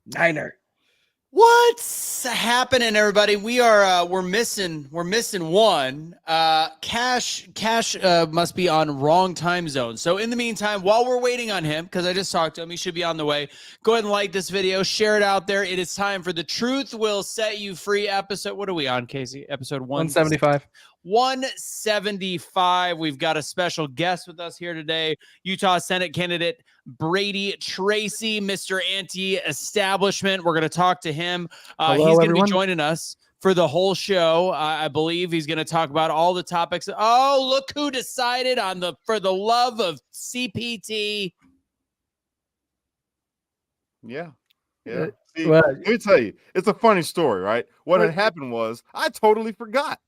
Niner. What's happening, everybody? We're missing one. Cash must be on wrong time zone. So in the meantime, while we're waiting on him, because I just talked to him, he should be on the way. Go ahead and like this video, share it out there. It is time for the Truth Will Set You Free episode. What are we on, Casey? Episode 175. 175. We've got a special guest with us here today. Utah Senate candidate Brady Tracy, Mr. Anti-Establishment. We're going to talk to him. Hello, he's going to be everyone. joining us for the whole show. I believe he's going to talk about all the topics. Oh, look who decided on for the love of CPT. Yeah. See, let me tell you, it's a funny story, right? What had happened was I totally forgot.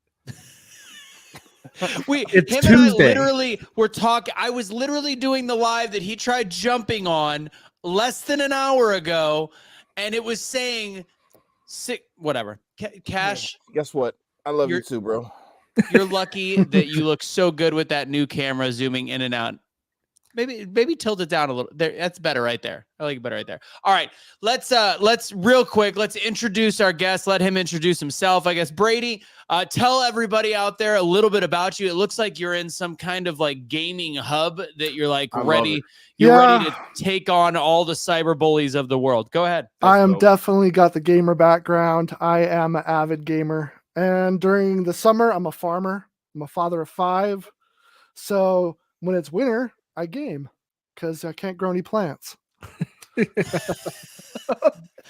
It's him Tuesday. And I literally were talking. I was literally doing the live that he tried jumping on less than an hour ago, and it was saying whatever. Cash. Guess what? I love you too, bro. You're lucky that you look so good with that new camera zooming in and out. Maybe tilt it down a little. There, that's better right there. I like it better right there. All right, let's real quick. Let's introduce our guest. Let him introduce himself. I guess Brady, tell everybody out there a little bit about you. It looks like you're in some kind of like gaming hub that you're like ready. You're ready to take on all the cyber bullies of the world. Go ahead. I am definitely got the gamer background. I am an avid gamer, and during the summer, I'm a farmer. I'm a father of 5, so when it's winter, I game because I can't grow any plants.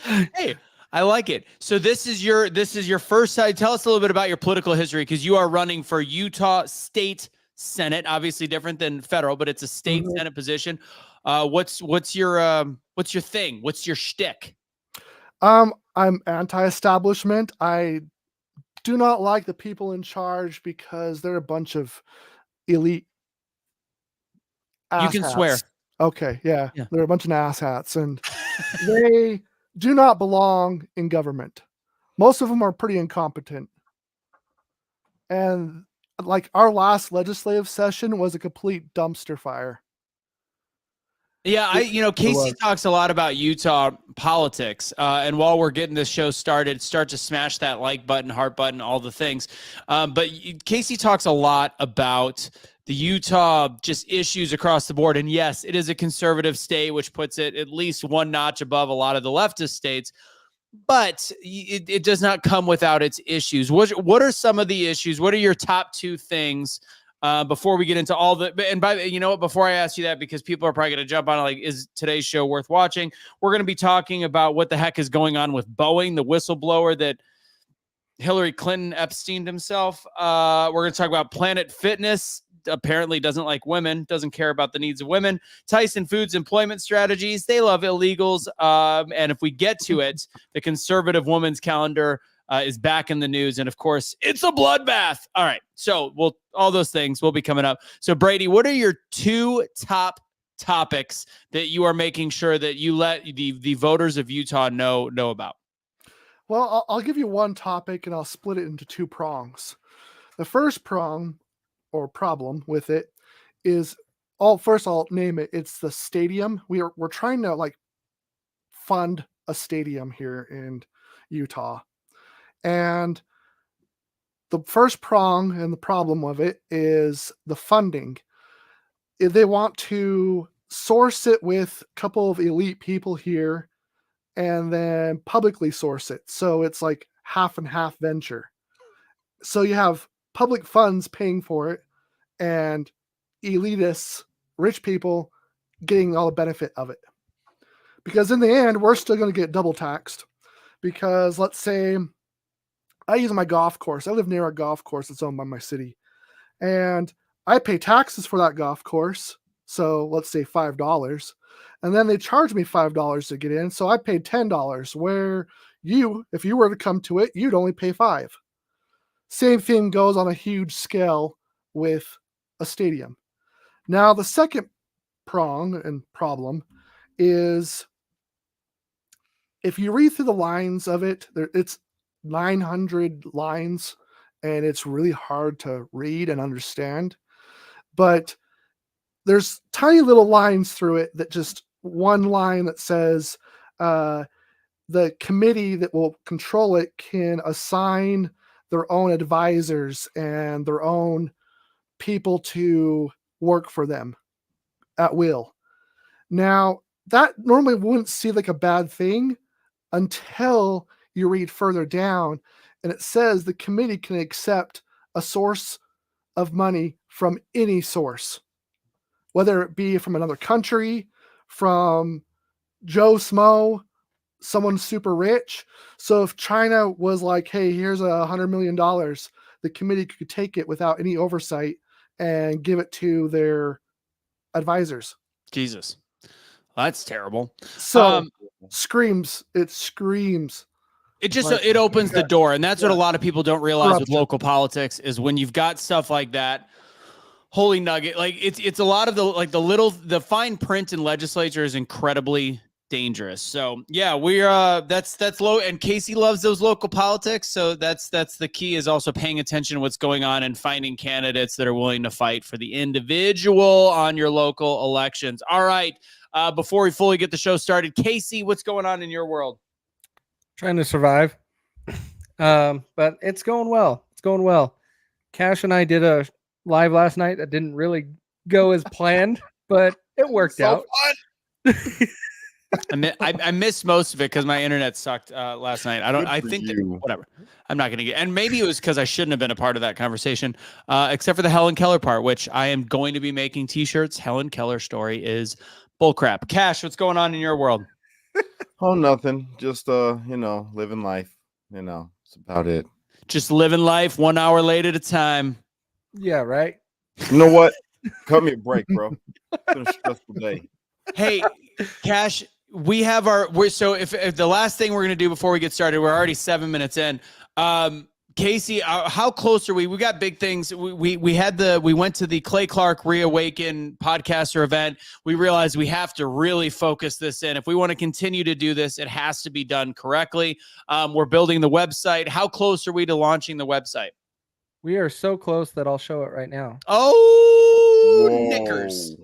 Hey, I like it. So this is your first side. Tell us a little bit about your political history, because you are running for Utah State Senate. Obviously different than federal, but it's a state Senate position. What's your thing? What's your shtick? I'm anti-establishment. I do not like the people in charge because they're a bunch of elite. You can swear. Okay, yeah. They're a bunch of asshats, and they do not belong in government. Most of them are pretty incompetent. And like our last legislative session was a complete dumpster fire. Yeah, Casey talks a lot about Utah politics. And while we're getting this show started, start to smash that like button, heart button, all the things. But Casey talks a lot about the Utah just issues across the board. And yes, it is a conservative state, which puts it at least one notch above a lot of the leftist states. But it does not come without its issues. What are some of the issues? What are your top 2 things before we get into all the, and before I ask you that, because people are probably going to jump on it, like, is today's show worth watching? We're going to be talking about what the heck is going on with Boeing, the whistleblower that Hillary Clinton Epsteined himself. We're going to talk about Planet Fitness. Apparently doesn't like women, doesn't care about the needs of women. Tyson Foods employment strategies. They love illegals. And if we get to it, the conservative woman's calendar is back in the news. And of course, it's a bloodbath. All right. So all those things will be coming up. So Brady, what are your 2 top topics that you are making sure that you let the voters of Utah know about? Well, I'll give you one topic and I'll split it into 2 prongs. The first prong or problem with it is, first I'll name it. It's the stadium. We're trying to like fund a stadium here in Utah. And the first prong and the problem of it is the funding. They want to source it with a couple of elite people here and then publicly source it. So it's like half and half venture. So you have public funds paying for it and elitists, rich people getting all the benefit of it. Because in the end, we're still going to get double taxed. Because let's say I use my golf course. I live near a golf course that's owned by my city. And I pay taxes for that golf course. So let's say $5. And then they charge me $5 to get in. So I paid $10, where if you were to come to it, you'd only pay $5. Same thing goes on a huge scale with a stadium. Now, the second prong and problem is, if you read through the lines of it, it's 900 lines, and it's really hard to read and understand. But there's tiny little lines through it that just one line that says the committee that will control it can assign their own advisors and their own people to work for them at will. Now, that normally wouldn't seem like a bad thing until you read further down, and it says the committee can accept a source of money from any source, whether it be from another country, from Joe Smo, someone super rich. So if China was like, hey, here's $100 million, the committee could take it without any oversight and give it to their advisors. Jesus. Well, that's terrible. So it screams. It just it opens the door, and that's what a lot of people don't realize with local politics is when you've got stuff like that. Holy nugget! Like it's a lot of the fine print in legislature is incredibly dangerous. So yeah, we're that's low, and Casey loves those local politics. So that's the key, is also paying attention to what's going on and finding candidates that are willing to fight for the individual on your local elections. All right. Before we fully get the show started, Casey, what's going on in your world? Trying to survive. But it's going well. It's going well. Cash and I did a live last night that didn't really go as planned, but it worked out. I missed most of it because my internet sucked last night. Whatever. I'm not going to get, and maybe it was because I shouldn't have been a part of that conversation, except for the Helen Keller part, which I am going to be making t-shirts. Helen Keller story is bullcrap. Cash, what's going on in your world? Oh, nothing. Just living life. It's about it. Just living life 1 hour late at a time. Yeah, right. You know what? Cut me a break, bro. It's been a stressful day. Hey, Cash, so if the last thing we're gonna do before we get started, we're already 7 minutes in. Casey, how close are we? We got big things. We went to the Clay Clark Reawaken podcaster event. We realized we have to really focus this in. If we want to continue to do this, it has to be done correctly. We're building the website. How close are we to launching the website? We are so close that I'll show it right now. Oh, knickers.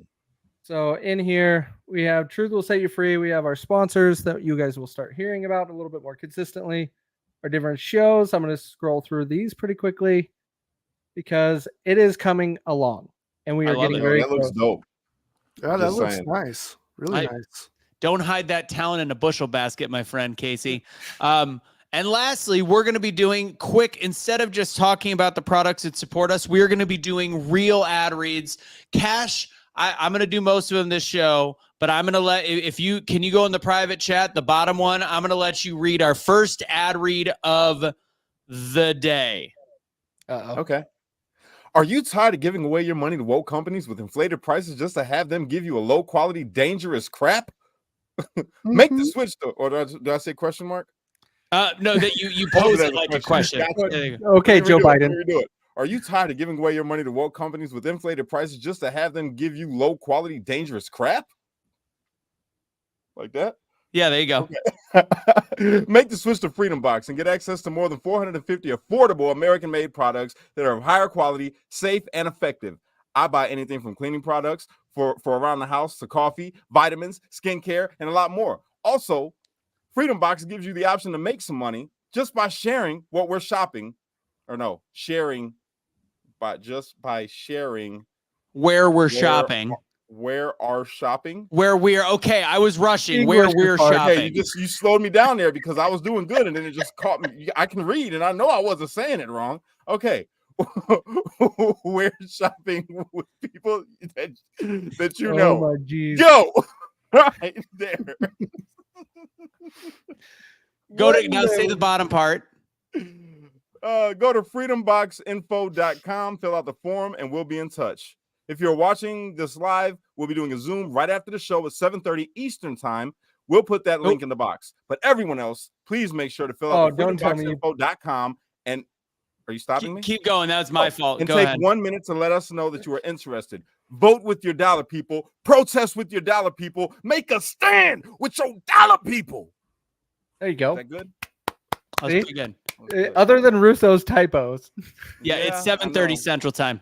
So in here, we have Truth Will Set You Free. We have our sponsors that you guys will start hearing about a little bit more consistently. Our different shows. I'm going to scroll through these pretty quickly because it is coming along, and we are getting very close. That looks dope. Yeah, that looks nice. Really nice. Don't hide that talent in a bushel basket, my friend Casey. And lastly, we're going to be doing instead of just talking about the products that support us, we're going to be doing real ad reads. Cash, I'm going to do most of them this show, but I'm going to let, can you go in the private chat, the bottom one, I'm going to let you read our first ad read of the day. Okay. Are you tired of giving away your money to woke companies with inflated prices just to have them give you a low quality, dangerous crap? Make the switch though. Or did I say question mark? No, that you pose it like a question. Okay, Joe Biden. Are you tired of giving away your money to woke companies with inflated prices just to have them give you low quality, dangerous crap? Like that? Yeah, there you go. Okay. Make the switch to Freedom Box and get access to more than 450 affordable American-made products that are of higher quality, safe, and effective. I buy anything from cleaning products for around the house to coffee, vitamins, skincare, and a lot more. Also, Freedom Box gives you the option to make some money just by sharing what we're shopping, sharing where we're shopping. Where are shopping? Where we're okay. I was rushing. Where we're shopping. Okay, you slowed me down there because I was doing good, and then it just caught me. I can read, and I know I wasn't saying it wrong. Okay, we're shopping with people that you know. Oh my geez. Yo, right there. Now say the bottom part. Go to freedomboxinfo.com, fill out the form, and we'll be in touch. If you're watching this live, we'll be doing a Zoom right after the show at 7:30 Eastern time. We'll put that link in the box. But everyone else, please make sure to fill out freedomboxinfo.com. And are you stopping me? Keep going. That's my fault. And Go take ahead. 1 minute to let us know that you are interested. Vote with your dollar, people. Protest with your dollar, people. Make a stand with your dollar, people. There you go. Is that good? That's pretty good. Other than Russo's typos. Yeah, it's 7:30 Central Time.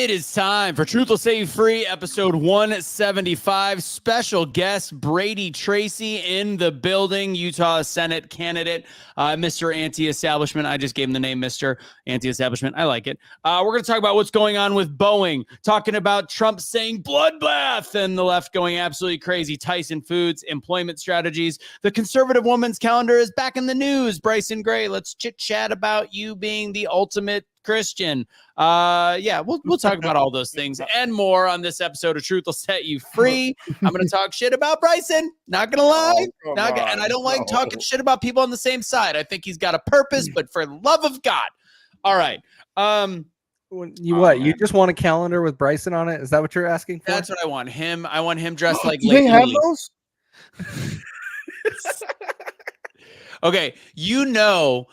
It is time for Truth Will Set You Free, episode 175. Special guest Brady Tracy in the building, Utah Senate candidate, Mr. Anti-Establishment. I just gave him the name Mr. Anti-Establishment. I like it. We're going to talk about what's going on with Boeing, talking about Trump saying bloodbath and the left going absolutely crazy, Tyson Foods, employment strategies. The conservative woman's calendar is back in the news. Bryson Gray, let's chit-chat about you being the ultimate Christian. We'll talk about all those things and more on this episode of Truth Will Set You Free. I'm going to talk shit about Bryson. Not going to lie. And I don't like talking shit about people on the same side. I think he's got a purpose, but for the love of God. All right. You just want a calendar with Bryson on it? Is that what you're asking for? That's what I want. I want him dressed like Do they have those? Okay, you know,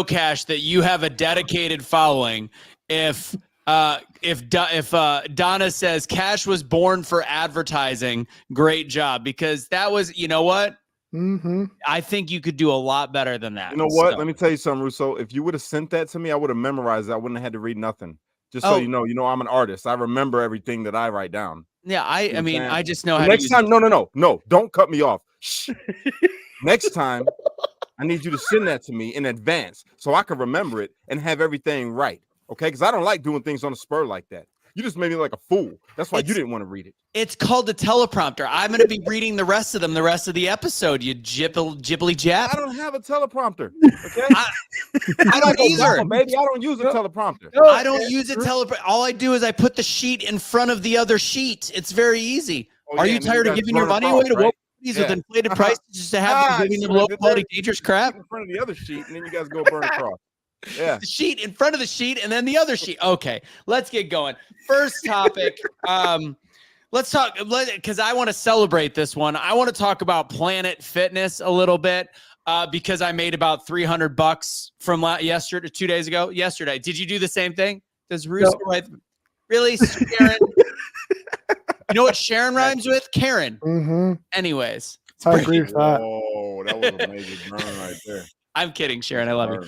Cash, that you have a dedicated following. If Donna says Cash was born for advertising, great job, because that was, you know what? Mm-hmm. I think you could do a lot better than that. You know what? Let me tell you something, Russo. If you would have sent that to me, I would have memorized it. I wouldn't have had to read nothing. Just so you know, I'm an artist. I remember everything that I write down. Yeah, I mean, I just know how next to time. No, don't cut me off. Shh. Next time, I need you to send that to me in advance so I can remember it and have everything right. Okay? Because I don't like doing things on the spur like that. You just made me like a fool. That's why you didn't want to read it. It's called a teleprompter. I'm going to be reading the rest of them the rest of the episode, you jibbly jap. I don't have a teleprompter. Okay? I don't either. Baby, I don't use a teleprompter. No, I don't use a teleprompter. All I do is I put the sheet in front of the other sheet. It's very easy. Are you tired of giving your money away to woke companies with inflated prices just to have them giving them low quality dangerous crap? In front of the other sheet, and then you guys go burn across. Yeah. The sheet in front of the sheet and then the other sheet. Okay, let's get going. First topic. Let's talk, because I want to celebrate this one. I want to talk about Planet Fitness a little bit because I made about $300 from yesterday, 2 days ago. Yesterday, did you do the same thing? Does Russo really, Sharon? You know what Sharon rhymes with? Karen. Mm-hmm. Anyways, I agree with that. Oh, that was a major burn right there. I'm kidding, Sharon. I love you.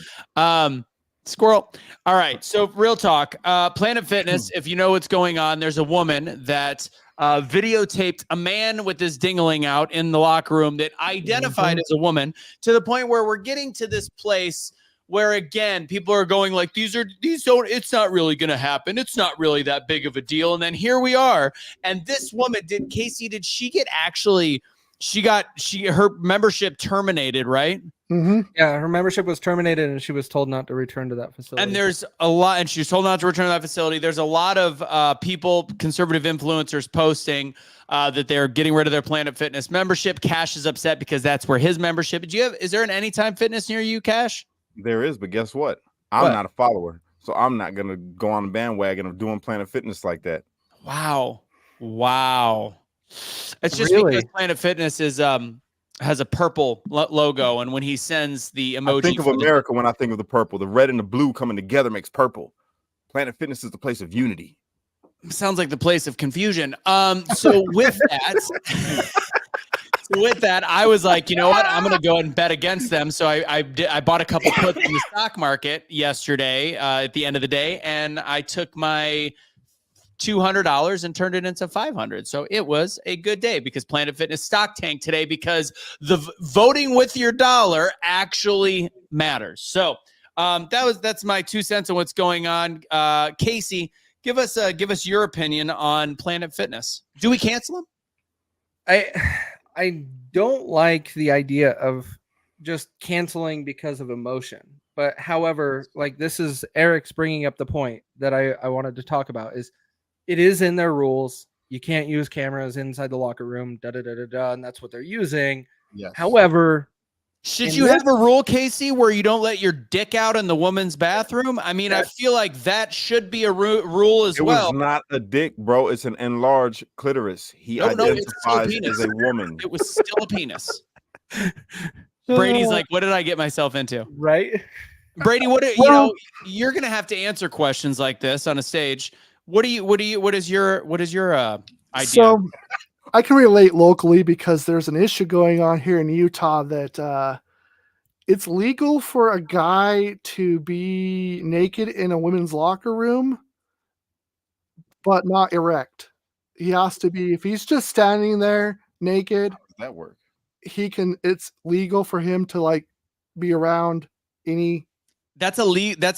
Squirrel. All right. So real talk, Planet Fitness, if you know what's going on, there's a woman that videotaped a man with his dingling out in the locker room that identified as a woman, to the point where we're getting to this place where, again, people are going like, these don't, it's not really going to happen. It's not really that big of a deal. And then here we are. And this woman, did she get actually, her membership terminated, right? Mm-hmm. Yeah, her membership was terminated and she was told not to return to that facility. And there's a lot, and she was told not to return to that facility. There's a lot of people, conservative influencers, posting that they're getting rid of their Planet Fitness membership. Cash is upset because that's where his membership. Is there an Anytime Fitness near you, Cash? There is, but guess what? I'm not a follower, so I'm not gonna go on the bandwagon of doing Planet Fitness like that. Wow. It's just Really? because Planet Fitness is has a purple logo, and when he sends the emoji, I think of America when I think of the purple. The red and the blue coming together makes purple. Planet Fitness is the place of unity. Sounds like the place of confusion. So with that, I was like, you know what? I'm going to go ahead and bet against them. So I bought a couple puts in the stock market yesterday at the end of the day, and I took my $200 and turned it into $500. So it was a good day because Planet Fitness stock tanked today because the voting with your dollar actually matters. So that's my 2 cents on what's going on. Casey, give us your opinion on Planet Fitness. Do we cancel them? I don't like the idea of just canceling because of emotion. But however, like, this is Eric's bringing up the point that I wanted to talk about is it is in their rules. You can't use cameras inside the locker room, and that's what they're using. Yes. However, should you have a rule, Casey, where you don't let your dick out in the woman's bathroom? I mean, I feel like that should be a rule as well. It was not a dick, bro. It's an enlarged clitoris. He identifies as a woman. It was still a penis. Brady's like, what did I get myself into? Right? Brady, you're gonna have to answer questions like this on a stage. What is your idea? So I can relate locally because there's an issue going on here in Utah that it's legal for a guy to be naked in a women's locker room, but not erect. He has to be, if he's just standing there naked, How does that work? it's legal for him to like be around any. That's a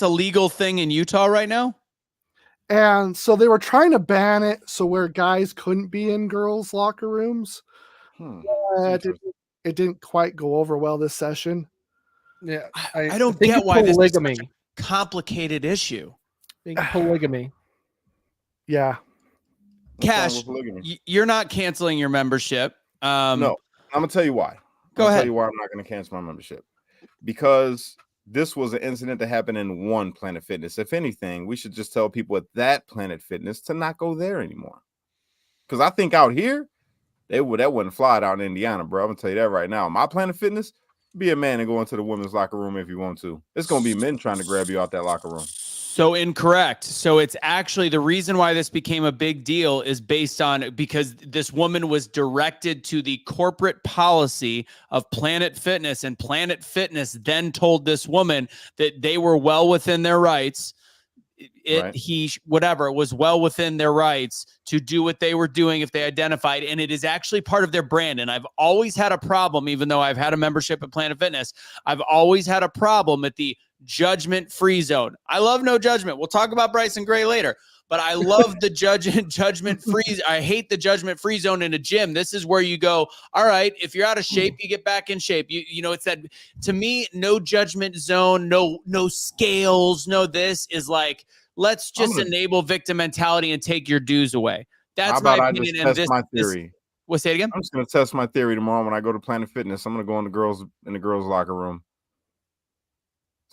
legal thing in Utah right now. And so they were trying to ban it so where guys couldn't be in girls' locker rooms. It didn't quite go over well this session. Yeah, I don't think get it's why this is such polygamy. a complicated issue. I think polygamy. Yeah. What's wrong Cash, with polygamy? you're not canceling your membership. No, I'm gonna tell you why. Go ahead. Tell you why I'm not gonna cancel my membership. Because this was an incident that happened in one Planet Fitness. If anything, we should just tell people at that Planet Fitness to not go there anymore. Because I think out here, that wouldn't fly out in Indiana, bro. I'm gonna tell you that right now. My Planet Fitness, be a man and go into the women's locker room if you want to. It's gonna be men trying to grab you out that locker room. So incorrect. So it's actually the reason why this became a big deal is based on because this woman was directed to the corporate policy of Planet Fitness, and Planet Fitness then told this woman that they were well within their rights. Whatever, it was well within their rights to do what they were doing if they identified, and it is actually part of their brand. And I've always had a problem, even though I've had a membership at Planet Fitness, I've always had a problem at the judgment-free zone. I love no judgment. We'll talk about Bryson Gray later, but I love the judgment-free. I hate the judgment-free zone in a gym. This is where you go, all right, if you're out of shape, you get back in shape. You know, it's that, to me, no judgment zone, no scales, no this is like, let's just enable victim mentality and take your dues away. That's my opinion. I just test my theory. What's that again? I'm just going to test my theory tomorrow when I go to Planet Fitness. I'm going to go in the girls' locker room.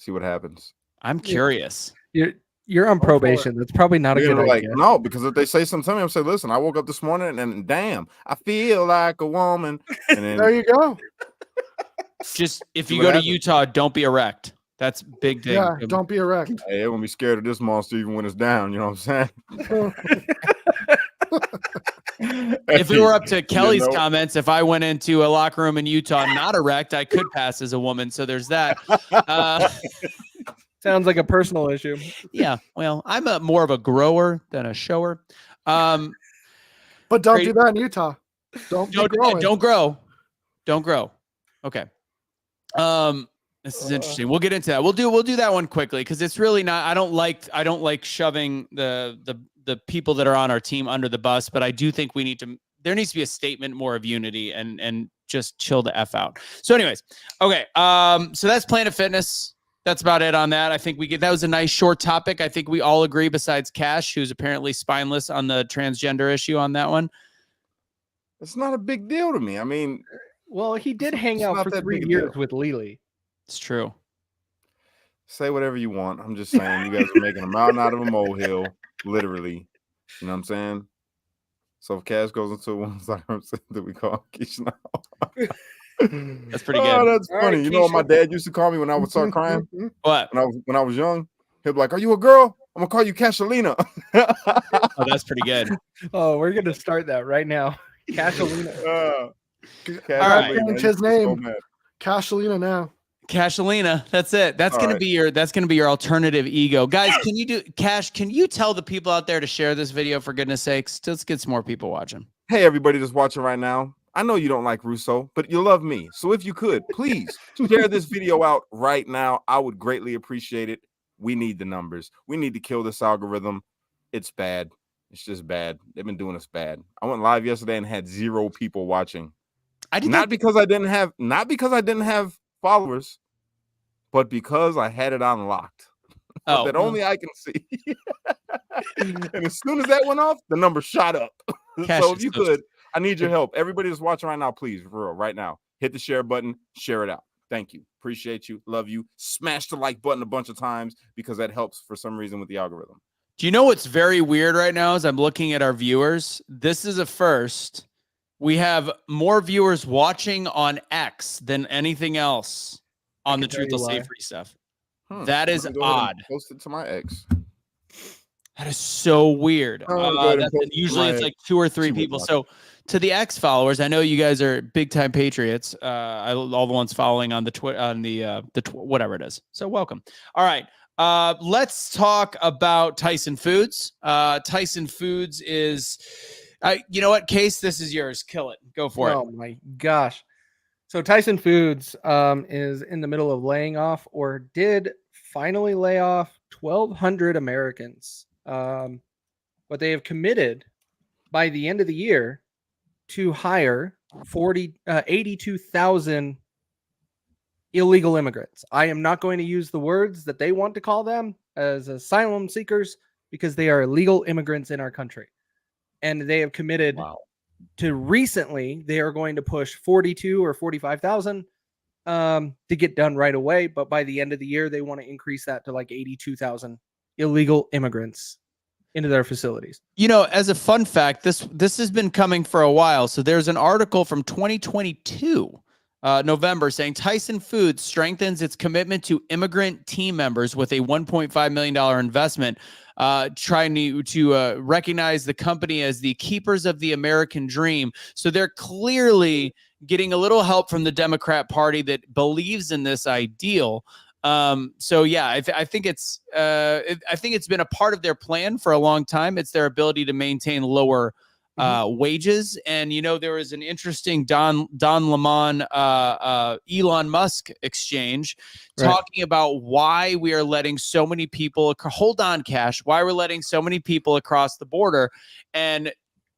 See what happens. I'm curious. You're on probation. That's probably not a good idea. No, because if they say something to me, I'm saying, listen, I woke up this morning and damn, I feel like a woman. And then, there you go. Just if you go to Utah, don't be erect. That's big thing. Yeah, don't be erect. Hey, everyone be scared of this monster even when it's down. You know what I'm saying? If we were up to Kelly's comments, if I went into a locker room in Utah not erect, I could pass as a woman. So there's that. Sounds like a personal issue. Yeah. Well, I'm more of a grower than a shower. But don't do that in Utah. Don't grow. Don't grow. Okay. This is interesting. We'll get into that. We'll do that one quickly because it's really not. I don't like shoving the people that are on our team under the bus, but I do think there needs to be a statement more of unity and just chill the F out. So anyways, okay. So that's Planet Fitness. That's about it on that. I think that was a nice short topic. I think we all agree besides Cash, who's apparently spineless on the transgender issue on that one. It's not a big deal to me. I mean, well, he did hang out for 3 years with Lily. It's true. Say whatever you want. I'm just saying you guys are making a mountain out of a molehill, literally. You know what I'm saying? So if Cash goes into one side, that we call Keisha now. That's pretty good. Oh, that's funny. Right, you know what my dad used to call me when I would start crying? What? When I was young, he'd be like, "Are you a girl? I'm gonna call you Cashalina." Oh, that's pretty good. Oh, we're gonna start that right now. Cashalina. All right, change his name. So Cashalina now. Cashalina, that's it. That's gonna be your alternative ego, guys. Can you tell the people out there to share this video for goodness sakes? Let's get some more people watching. Hey, everybody that's watching right now. I know you don't like Russo, but you love me. So if you could, please share this video out right now. I would greatly appreciate it. We need the numbers. We need to kill this algorithm. It's bad. It's just bad. They've been doing us bad. I went live yesterday and had 0 people watching. Not because I didn't have followers, but because I had it unlocked. That only I can see. And as soon as that went off, the number shot up. So if you could, I need your help. Everybody that's watching right now, please, for real, right now, hit the share button, share it out. Thank you. Appreciate you. Love you. Smash the like button a bunch of times because that helps for some reason with the algorithm. Do you know what's very weird right now as I'm looking at our viewers? This is a first. We have more viewers watching on X than anything else on the Truth Will Save Free stuff. That is odd. Post it to my X. That is so weird. Usually it's like 2 or 3 people. So to the X followers, I know you guys are big time patriots. All the ones following on the whatever it is. So welcome. All right. Let's talk about Tyson Foods. Tyson Foods is, you know what, Case, this is yours. Kill it. Go for it. Oh my gosh. So Tyson Foods is in the middle of laying off, or did finally lay off 1,200 Americans. But they have committed by the end of the year to hire 82,000 illegal immigrants. I am not going to use the words that they want to call them as asylum seekers, because they are illegal immigrants in our country. And they have committed to recently, they are going to push 42 or 45,000 to get done right away. But by the end of the year, they want to increase that to like 82,000 illegal immigrants into their facilities. You know, as a fun fact, this has been coming for a while. So there's an article from 2022, November, saying Tyson Foods strengthens its commitment to immigrant team members with a $1.5 million investment, trying to recognize the company as the keepers of the American dream. So they're clearly getting a little help from the Democrat Party that believes in this ideal. So yeah, I think it's been a part of their plan for a long time. It's their ability to maintain lower wages. And, you know, there was an interesting Don Lemon, Elon Musk exchange talking about why we are letting so many people hold on, Cash, why we're letting so many people across the border. And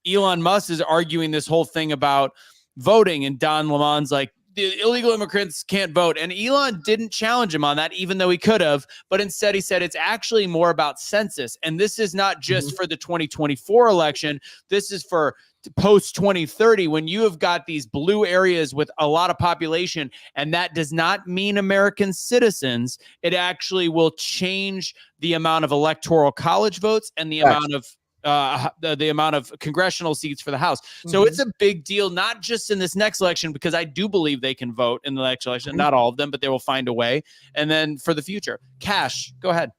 Elon Musk is arguing this whole thing about voting. And Don Lemon's like, the illegal immigrants can't vote. And Elon didn't challenge him on that, even though he could have. But instead, he said it's actually more about census. And this is not just for the 2024 election. This is for post 2030, when you have got these blue areas with a lot of population. And that does not mean American citizens. It actually will change the amount of electoral college votes and the amount of the amount of congressional seats for the House. So it's a big deal, not just in this next election, because I do believe they can vote in the next election. Not all of them, but they will find a way. And then for the future, Cash, go ahead.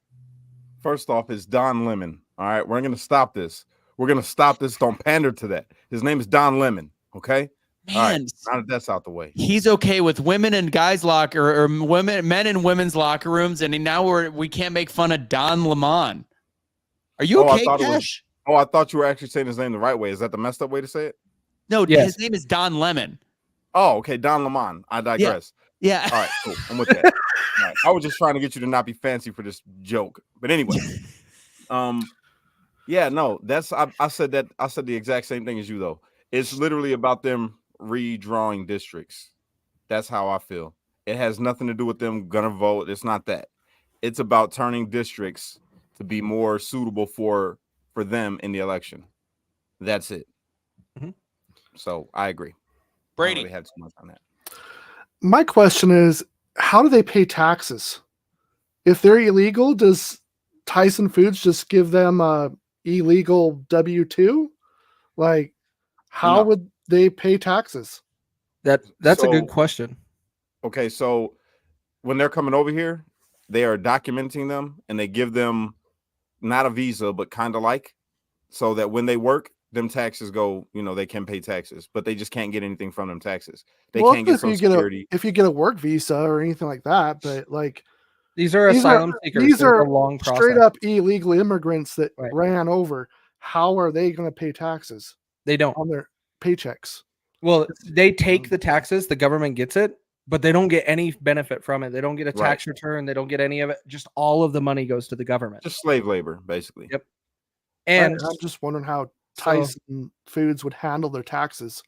First off, it's Don Lemon. All right, we're going to stop this. We're going to stop this. Don't pander to that. His name is Don Lemon. Okay. Man, all right, now that that's out the way. He's okay with women and guys' locker, or men and women's locker rooms. And now we can't make fun of Don Lemon. Are you okay, Cash? I thought you were actually saying his name the right way. Is that the messed up way to say it? No, his name is Don Lemon. Oh, okay. Don Lemon. I digress. Yeah. All right, cool. I'm with that. All right. I was just trying to get you to not be fancy for this joke. But anyway. Yeah, no, I said the exact same thing as you, though. It's literally about them redrawing districts. That's how I feel. It has nothing to do with them gonna vote. It's not that. It's about turning districts to be more suitable for them in the election. That's it. So I agree. Brady, I don't really have too much on that. My question is, how do they pay taxes? If they're illegal, does Tyson Foods just give them a illegal W-2? Like, how would they pay taxes? That's a good question. Okay, so when they're coming over here, they are documenting them, and they give them not a visa, but kind of like, so that when they work, them taxes go, they can pay taxes, but they just can't get anything from them taxes. They can't get Social Security. If you get a work visa or anything like that, but like these are asylum seekers. These are a long process. Straight up illegal immigrants that ran over. How are they going to pay taxes? They don't on their paychecks. Well, they take the taxes, the government gets it, but they don't get any benefit from it. They don't get a tax return. They don't get any of it. Just all of the money goes to the government. Just slave labor, basically. Yep. And I'm just wondering how Tyson Foods would handle their taxes.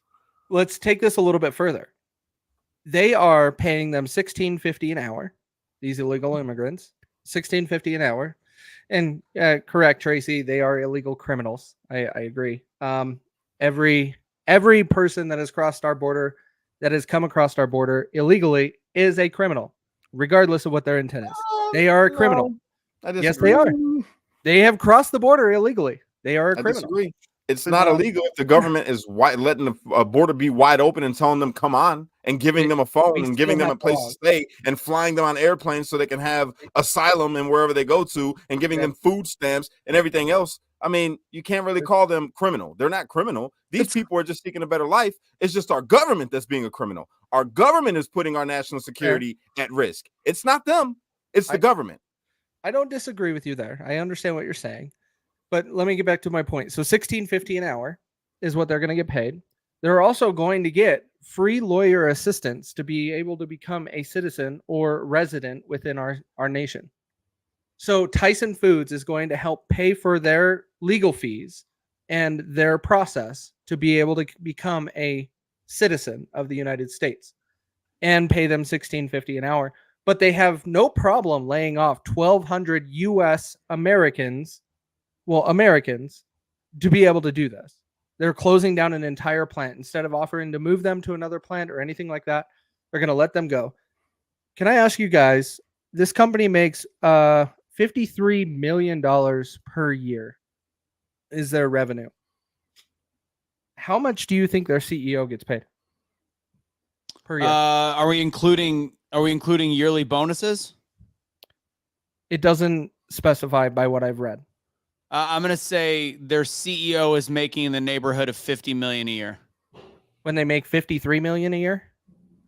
Let's take this a little bit further. They are paying them $16.50 an hour. These illegal immigrants, $16.50 an hour. And correct, Tracy, they are illegal criminals. I agree. Every person that has crossed our border, that has come across our border illegally, is a criminal, regardless of what their intent is. They are a criminal. Yes, they are. They have crossed the border illegally. They are a criminal. I disagree. It's not illegal if the government is letting the border be wide open and telling them, come on, and giving them a phone and giving them a place to stay and flying them on airplanes so they can have asylum and wherever they go to, and giving them food stamps and everything else. I mean, you can't really call them criminal. They're not criminal. These people are just seeking a better life. It's just our government that's being a criminal. Our government is putting our national security at risk. It's not them. It's the government. I don't disagree with you there. I understand what you're saying. But let me get back to my point. So $16.50 an hour is what they're going to get paid. They're also going to get free lawyer assistance to be able to become a citizen or resident within our nation. So Tyson Foods is going to help pay for their legal fees and their process to be able to become a citizen of the United States and pay them $16.50 an hour. But they have no problem laying off 1,200 U.S. Americans, to be able to do this. They're closing down an entire plant. Instead of offering to move them to another plant or anything like that, they're going to let them go. Can I ask you guys, this company makes $53 million per year is their revenue. How much do you think their CEO gets paid per year? Are we including yearly bonuses? It doesn't specify by what I've read. I'm going to say their CEO is making in the neighborhood of $50 million a year. When they make $53 million a year?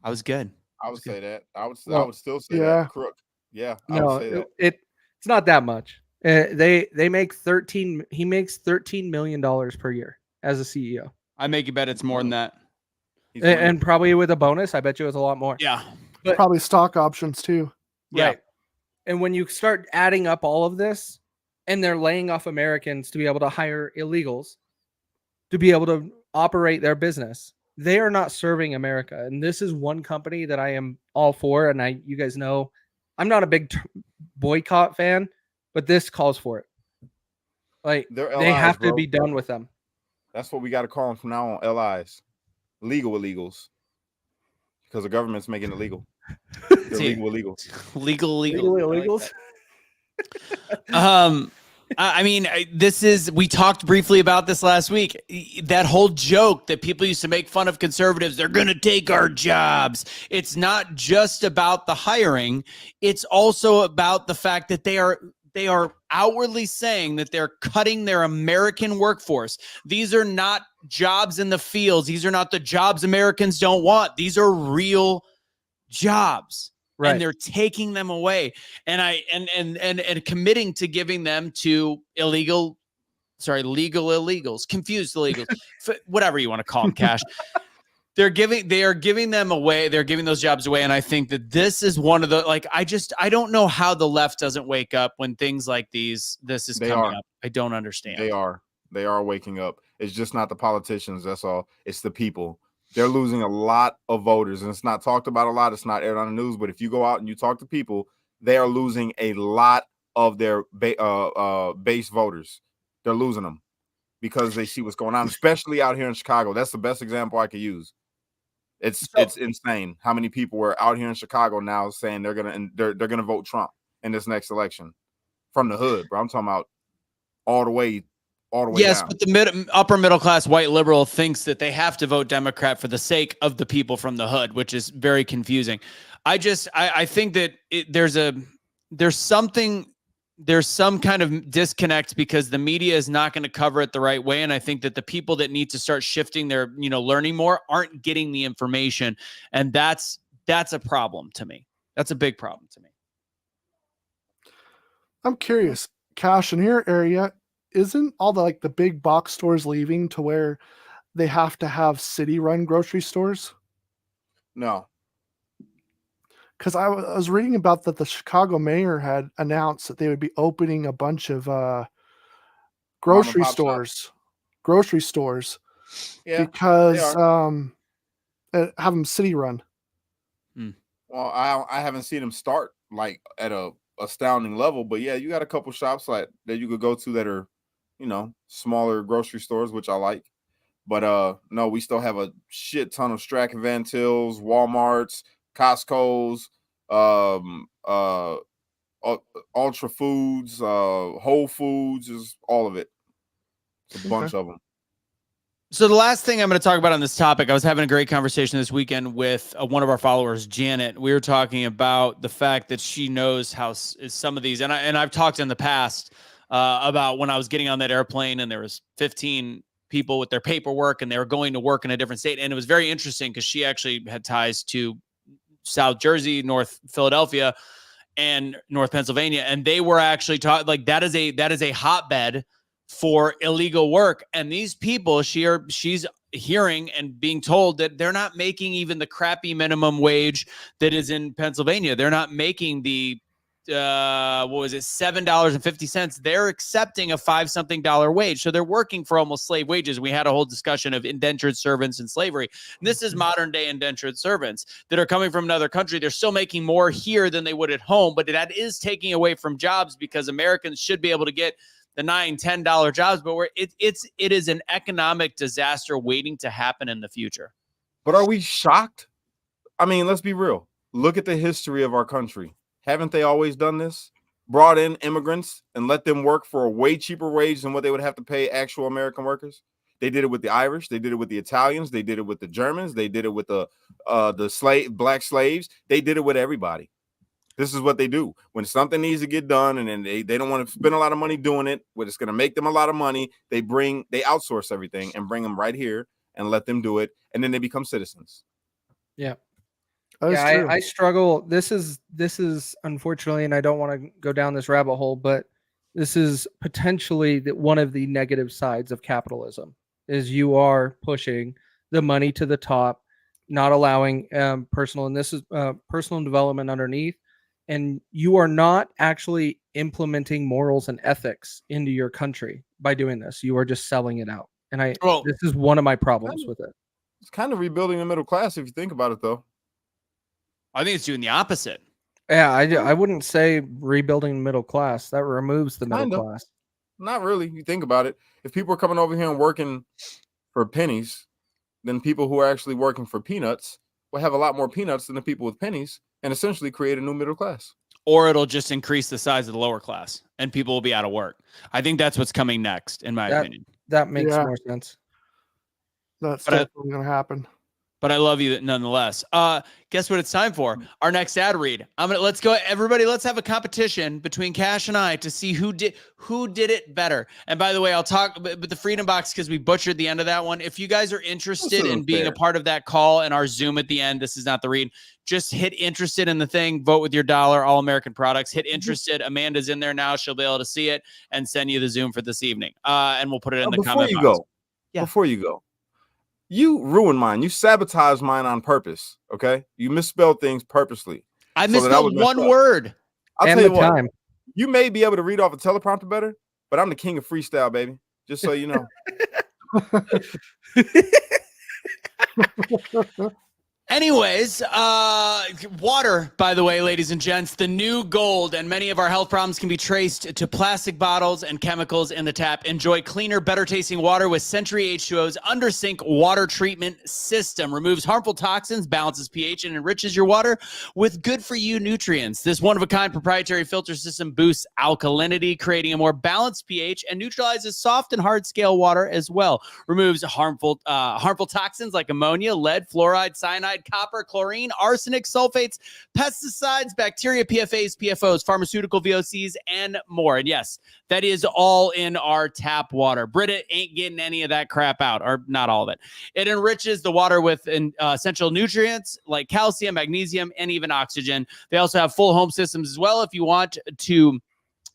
I was good. I would say that. I would still say yeah. that. Crook. Yeah, I No, would say that. it's not that much. They make 13. He makes $13 million per year as a CEO. I make you bet it's more than that. And probably with a bonus, I bet you it's a lot more. Yeah. But, probably stock options too. Yeah. Right. And when you start adding up all of this, and they're laying off Americans to be able to hire illegals to be able to operate their business, they are not serving America. And this is one company that I am all for. And you guys know, I'm not a big boycott fan, but this calls for it. Like They're they LIs, have to bro. be done with them. That's what we got to call them from now on. LIs, legal illegals, because the government's making it legal. They're See, legal illegals. Legal Illegals. I mean, we talked briefly about this last week. That whole joke that people used to make fun of conservatives, they're going to take our jobs. It's not just about the hiring. It's also about the fact that they are outwardly saying that they're cutting their American workforce. These are not jobs in the fields. These are not the jobs Americans don't want. These are real jobs. Right. And they're taking them away, and committing to giving them to legal illegals, confused illegals, whatever you want to call them, Cash. They are giving them away. They're giving those jobs away. And I think that this is one of the, I don't know how the left doesn't wake up when things like this is coming up. I don't understand. They are waking up. It's just not the politicians. That's all. It's the people. They're losing a lot of voters, and it's not talked about a lot. It's not aired on the news, but if you go out and you talk to people, they are losing a lot of their base voters. They're losing them because they see what's going on, especially out here in Chicago. That's the best example I could use. It's insane how many people were out here in Chicago now saying they're gonna vote Trump in this next election from the hood, bro. I'm talking about all the way. Yes, down. but the upper middle class white liberal thinks that they have to vote Democrat for the sake of the people from the hood, which is very confusing. I think that there's some kind of disconnect because the media is not going to cover it the right way, and I think that the people that need to start shifting their learning more aren't getting the information, and that's a problem to me. That's a big problem to me. I'm curious, Cash, in your area, isn't all the big box stores leaving to where they have to have city-run grocery stores? No. Because I was reading about that the Chicago mayor had announced that they would be opening a bunch of grocery stores. Yeah, because have them city-run. Well, I haven't seen them start at a astounding level, but yeah, you got a couple shops that you could go to that are smaller grocery stores, which I like. But no, we still have a shit ton of Strack and Van Til's, Walmart's, Costco's, Ultra Foods, Whole Foods, is all of it. It's a bunch of them. So the last thing I'm going to talk about on this topic, I was having a great conversation this weekend with one of our followers, Janet. We were talking about the fact that she knows how some of these, and I've talked in the past about when I was getting on that airplane and there was 15 people with their paperwork and they were going to work in a different state. And it was very interesting because she actually had ties to South Jersey, North Philadelphia. and North Pennsylvania, and they were actually taught like that is a hotbed for illegal work. And these people, she's hearing and being told that they're not making even the crappy minimum wage that is in Pennsylvania. They're not making the what was it, $7.50. They're accepting a $5-something wage. So they're working for almost slave wages. We had a whole discussion of indentured servants and slavery. And this is modern day indentured servants that are coming from another country. They're still making more here than they would at home, but that is taking away from jobs because Americans should be able to get the $9-10 jobs, but it is an economic disaster waiting to happen in the future. But are we shocked? I mean, let's be real. Look at the history of our country. Haven't they always done this? Brought in immigrants and let them work for a way cheaper wage than what they would have to pay actual American workers? They did it with the Irish. They did it with the Italians. They did it with the Germans. They did it with the black slaves. They did it with everybody. This is what they do. When something needs to get done and then they don't want to spend a lot of money doing it, when it's going to make them a lot of money, they outsource everything and bring them right here and let them do it. And then they become citizens. Yeah. Yeah, I struggle. This is unfortunately, and I don't want to go down this rabbit hole, but this is potentially one of the negative sides of capitalism is you are pushing the money to the top, not allowing personal development underneath, and you are not actually implementing morals and ethics into your country by doing this. You are just selling it out, and this is one of my problems with it. It's kind of rebuilding the middle class if you think about it, though. I think it's doing the opposite. Yeah, I wouldn't say rebuilding the middle class. That removes the middle class. Not really. You think about it. If people are coming over here and working for pennies, then people who are actually working for peanuts will have a lot more peanuts than the people with pennies and essentially create a new middle class. Or it'll just increase the size of the lower class and people will be out of work. I think that's what's coming next, in my opinion. That makes more sense. That's definitely going to happen. But I love you nonetheless. Guess what it's time for? Our next ad read. Let's go, everybody. Let's have a competition between Cash and I to see who did it better. And by the way, I'll talk, but the Freedom Box, because we butchered the end of that one. If you guys are interested in being a part of that call and our Zoom at the end, this is not the read. Just hit interested in the thing. Vote with your dollar. All American products. Hit interested. Amanda's in there now. She'll be able to see it and send you the Zoom for this evening. And we'll put it in the comment box. Before you go. You ruined mine. You sabotaged mine on purpose. Okay, you misspelled things purposely. I misspelled one word. I'll tell you what. You may be able to read off a teleprompter better, but I'm the king of freestyle, baby. Just so you know. Anyways, water, by the way, ladies and gents, the new gold, and many of our health problems can be traced to plastic bottles and chemicals in the tap. Enjoy cleaner, better tasting water with Century H2O's under sink water treatment system. Removes harmful toxins, balances pH, and enriches your water with good for you nutrients. This one-of-a-kind proprietary filter system boosts alkalinity, creating a more balanced pH, and neutralizes soft and hard scale water as well. Removes harmful toxins like ammonia, lead, fluoride, cyanide, copper, chlorine, arsenic, sulfates, pesticides, bacteria, PFAs, PFOs, pharmaceutical VOCs, and more. And yes, that is all in our tap water. Brita ain't getting any of that crap out, or not all of it. It enriches the water with essential nutrients like calcium, magnesium, and even oxygen. They also have full home systems as well. If you want to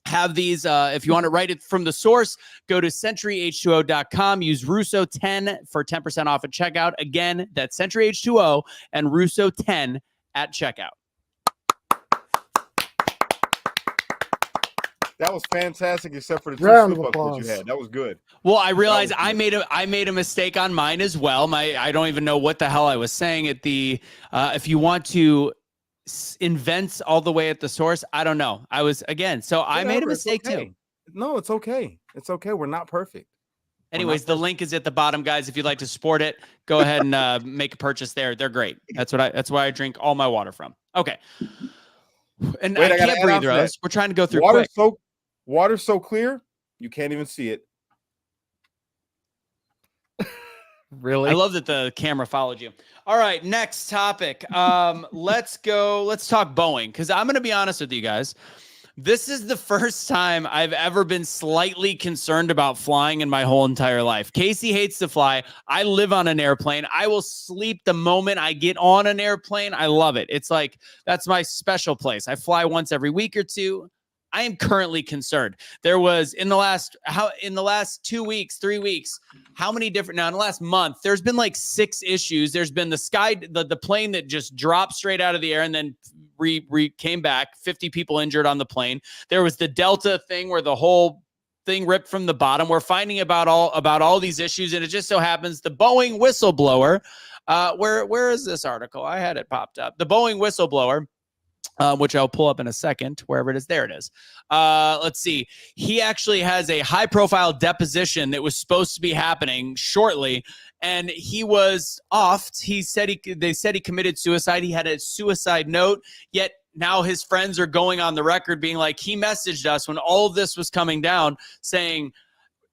have these, if you want to write it from the source, go to centuryh2o.com. Use Russo10 for 10% off at checkout. Again, that's Century H2O and Russo10 at checkout. That was fantastic, except for the Round of slip-ups that applause. you had. That was good. Well, I realized I made a mistake on mine as well. I don't even know what the hell I was saying at the. If you want to invents all the way at the source, I don't know. I made a mistake too. No, it's okay. It's okay. We're not perfect. Anyways, the link is at the bottom, guys. If you'd like to support it, go ahead and make a purchase there. They're great. That's why I drink all my water from. Okay. And I can't breathe, Rose. We're trying to go through quick. Water's so clear, you can't even see it. Really? I love that the camera followed you. All right, next topic. Let's talk Boeing, because I'm going to be honest with you guys. This is the first time I've ever been slightly concerned about flying in my whole entire life. Casey hates to fly. I live on an airplane. I will sleep the moment I get on an airplane. I love it. It's like, that's my special place. I fly once every week or two. I am currently concerned. There was in the last 2 weeks, 3 weeks, in the last month, there's been like 6 issues. There's been the plane that just dropped straight out of the air and then came back, 50 people injured on the plane. There was the Delta thing where the whole thing ripped from the bottom. We're finding about all these issues, and it just so happens the Boeing whistleblower, where is this article? I had it popped up. The Boeing whistleblower, which I'll pull up in a second, wherever it is. There it is. Let's see. He actually has a high-profile deposition that was supposed to be happening shortly, and he was offed. They said he committed suicide. He had a suicide note, yet now his friends are going on the record being like, he messaged us when all of this was coming down saying,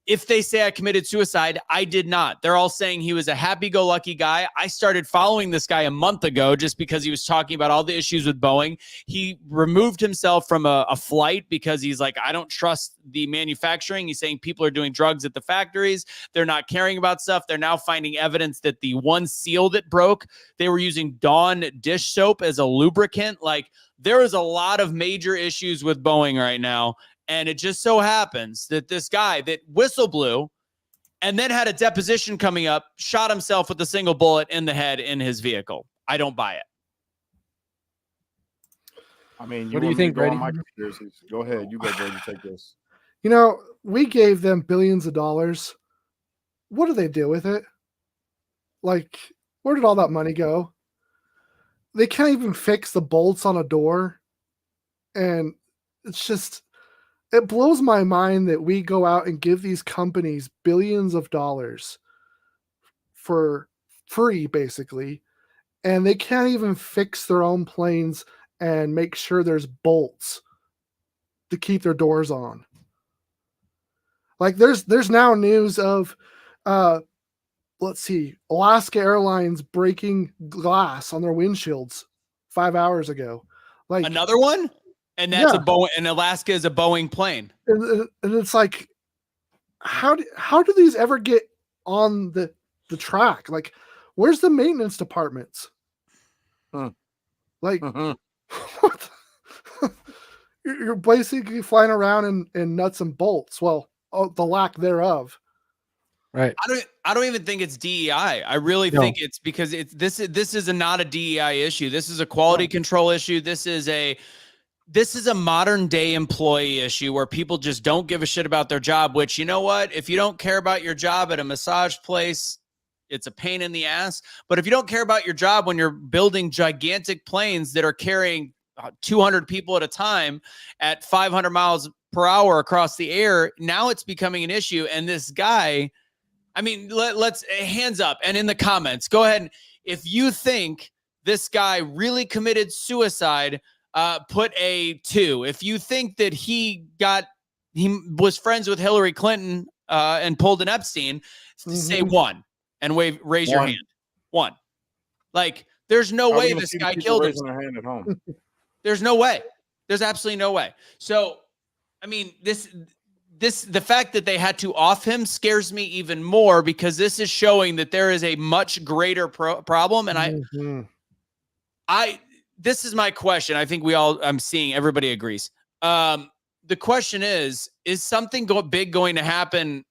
if they say I committed suicide, I did not. They're all saying he was a happy-go-lucky guy. I started following this guy a month ago just because he was talking about all the issues with Boeing. He removed himself from a flight because he's like, I don't trust the manufacturing. He's saying people are doing drugs at the factories. They're not caring about stuff. They're now finding evidence that the one seal that broke, they were using Dawn dish soap as a lubricant. Like, there is a lot of major issues with Boeing right now. And it just so happens that this guy that whistle blew and then had a deposition coming up, shot himself with a single bullet in the head in his vehicle. I don't buy it. I mean, what do you think, Brady? Go ahead. You go, Brady. Take this. You know, we gave them billions of dollars. What do they do with it? Like, where did all that money go? They can't even fix the bolts on a door. And it's just... it blows my mind that we go out and give these companies billions of dollars for free, basically, and they can't even fix their own planes and make sure there's bolts to keep their doors on. Like, there's now news of, let's see, Alaska Airlines breaking glass on their windshields 5 hours ago. Like, another one? And that's a Boeing, and Alaska is a Boeing plane. And it's like, how do these ever get on the track? Like, where's the maintenance departments? Like, what? You're basically flying around in nuts and bolts. Well, the lack thereof. Right. I don't even think it's DEI. I really think it's because this is not a DEI issue. This is a quality control issue. This is a modern day employee issue where people just don't give a shit about their job, which, you know what? If you don't care about your job at a massage place, it's a pain in the ass. But if you don't care about your job when you're building gigantic planes that are carrying 200 people at a time at 500 miles per hour across the air, now it's becoming an issue. And this guy, I mean, let's hands up. And in the comments, go ahead. If you think this guy really committed suicide, put a 2. If you think that he was friends with Hillary Clinton and pulled an Epstein, say 1 and raise your hand. 1. Like, there's no way this guy killed himself. Their hand at home. There's no way. There's absolutely no way. So, I mean, the fact that they had to off him scares me even more, because this is showing that there is a much greater problem. And this is my question. I think I'm seeing everybody agrees. The question is something big going to happen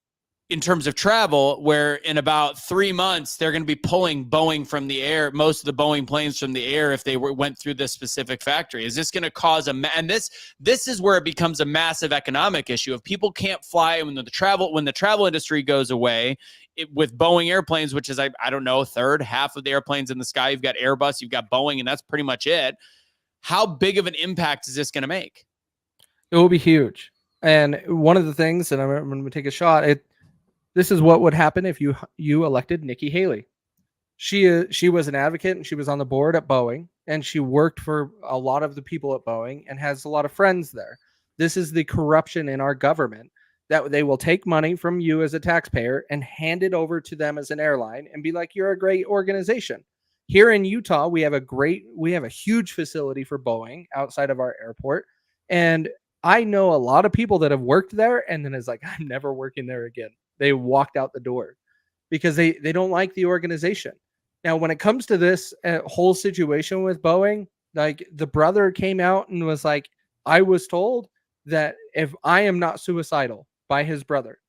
in terms of travel, where in about 3 months, they're going to be pulling Boeing from the air, most of the Boeing planes from the air, if they went through this specific factory? Is this going to cause and this is where it becomes a massive economic issue. If people can't fly when the travel industry goes away, with Boeing airplanes, which is, I don't know, half of the airplanes in the sky, you've got Airbus, you've got Boeing, and that's pretty much it. How big of an impact is this going to make? It will be huge. And one of the things, and I'm going to take a shot, this is what would happen if you elected Nikki Haley. She was an advocate, and she was on the board at Boeing, and she worked for a lot of the people at Boeing and has a lot of friends there. This is the corruption in our government, that they will take money from you as a taxpayer and hand it over to them as an airline and be like, you're a great organization. Here in Utah, we have a huge facility for Boeing outside of our airport. And I know a lot of people that have worked there and then is like, I'm never working there again. They walked out the door because they don't like the organization. Now, when it comes to this whole situation with Boeing, like the brother came out and was like, I was told that if I am not suicidal by his brother.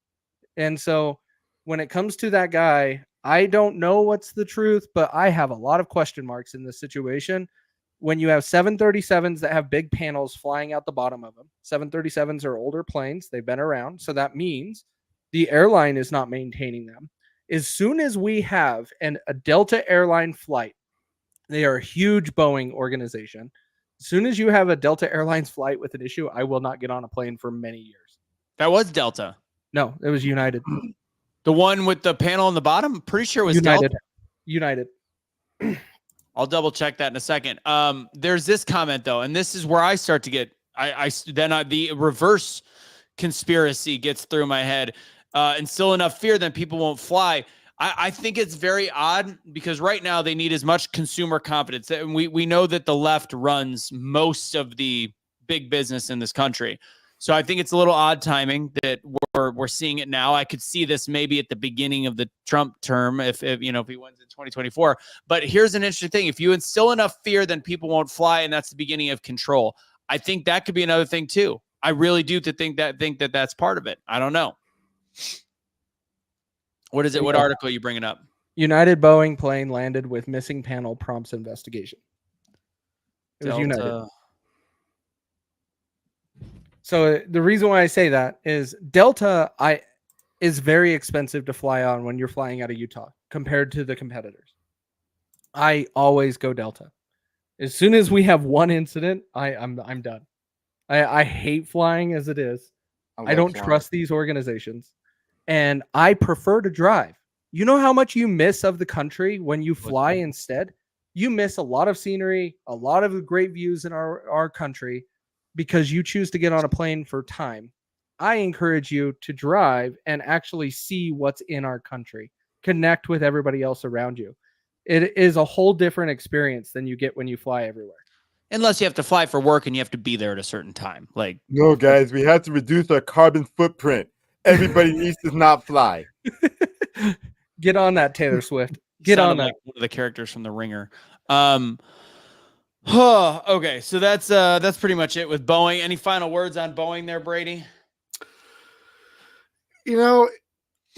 And so when it comes to that guy, I don't know what's the truth, but I have a lot of question marks in this situation. When you have 737s that have big panels flying out the bottom of them, 737s are older planes, they've been around. So that means the airline is not maintaining them. As soon as we have a Delta airline flight, they are a huge Boeing organization. As soon as you have a Delta Airlines flight with an issue, I will not get on a plane for many years. That was Delta. No, it was United. The one with the panel on the bottom? I'm pretty sure it was United. Delta. United. I'll double check that in a second. There's this comment though, and this is where I start to get the reverse conspiracy gets through my head. Instill enough fear, then people won't fly. I think it's very odd because right now they need as much consumer confidence. And we know that the left runs most of the big business in this country. So I think it's a little odd timing that we're seeing it now. I could see this maybe at the beginning of the Trump term if he wins in 2024. But here's an interesting thing. If you instill enough fear, then people won't fly, and that's the beginning of control. I think that could be another thing too. I really do think that that's part of it. I don't know. What is it? What article are you bringing up? United Boeing plane landed with missing panel, prompts investigation. It was Delta. United. So the reason why I say that is Delta is very expensive to fly on when you're flying out of Utah compared to the competitors. I always go Delta. As soon as we have one incident, I'm done. I hate flying as it is. I don't trust these organizations, and I prefer to drive. You know how much you miss of the country when you fly instead? You miss a lot of scenery, a lot of the great views in our country because you choose to get on a plane for time. I encourage you to drive and actually see what's in our country, connect with everybody else around you. It is a whole different experience than you get when you fly everywhere. Unless you have to fly for work and you have to be there at a certain time. Like, no, guys, we have to reduce our carbon footprint. Everybody needs to not fly. Get on that, Taylor Swift. Get on that. Like one of the characters from The Ringer. Okay, so that's pretty much it with Boeing. Any final words on Boeing there, Brady? You know,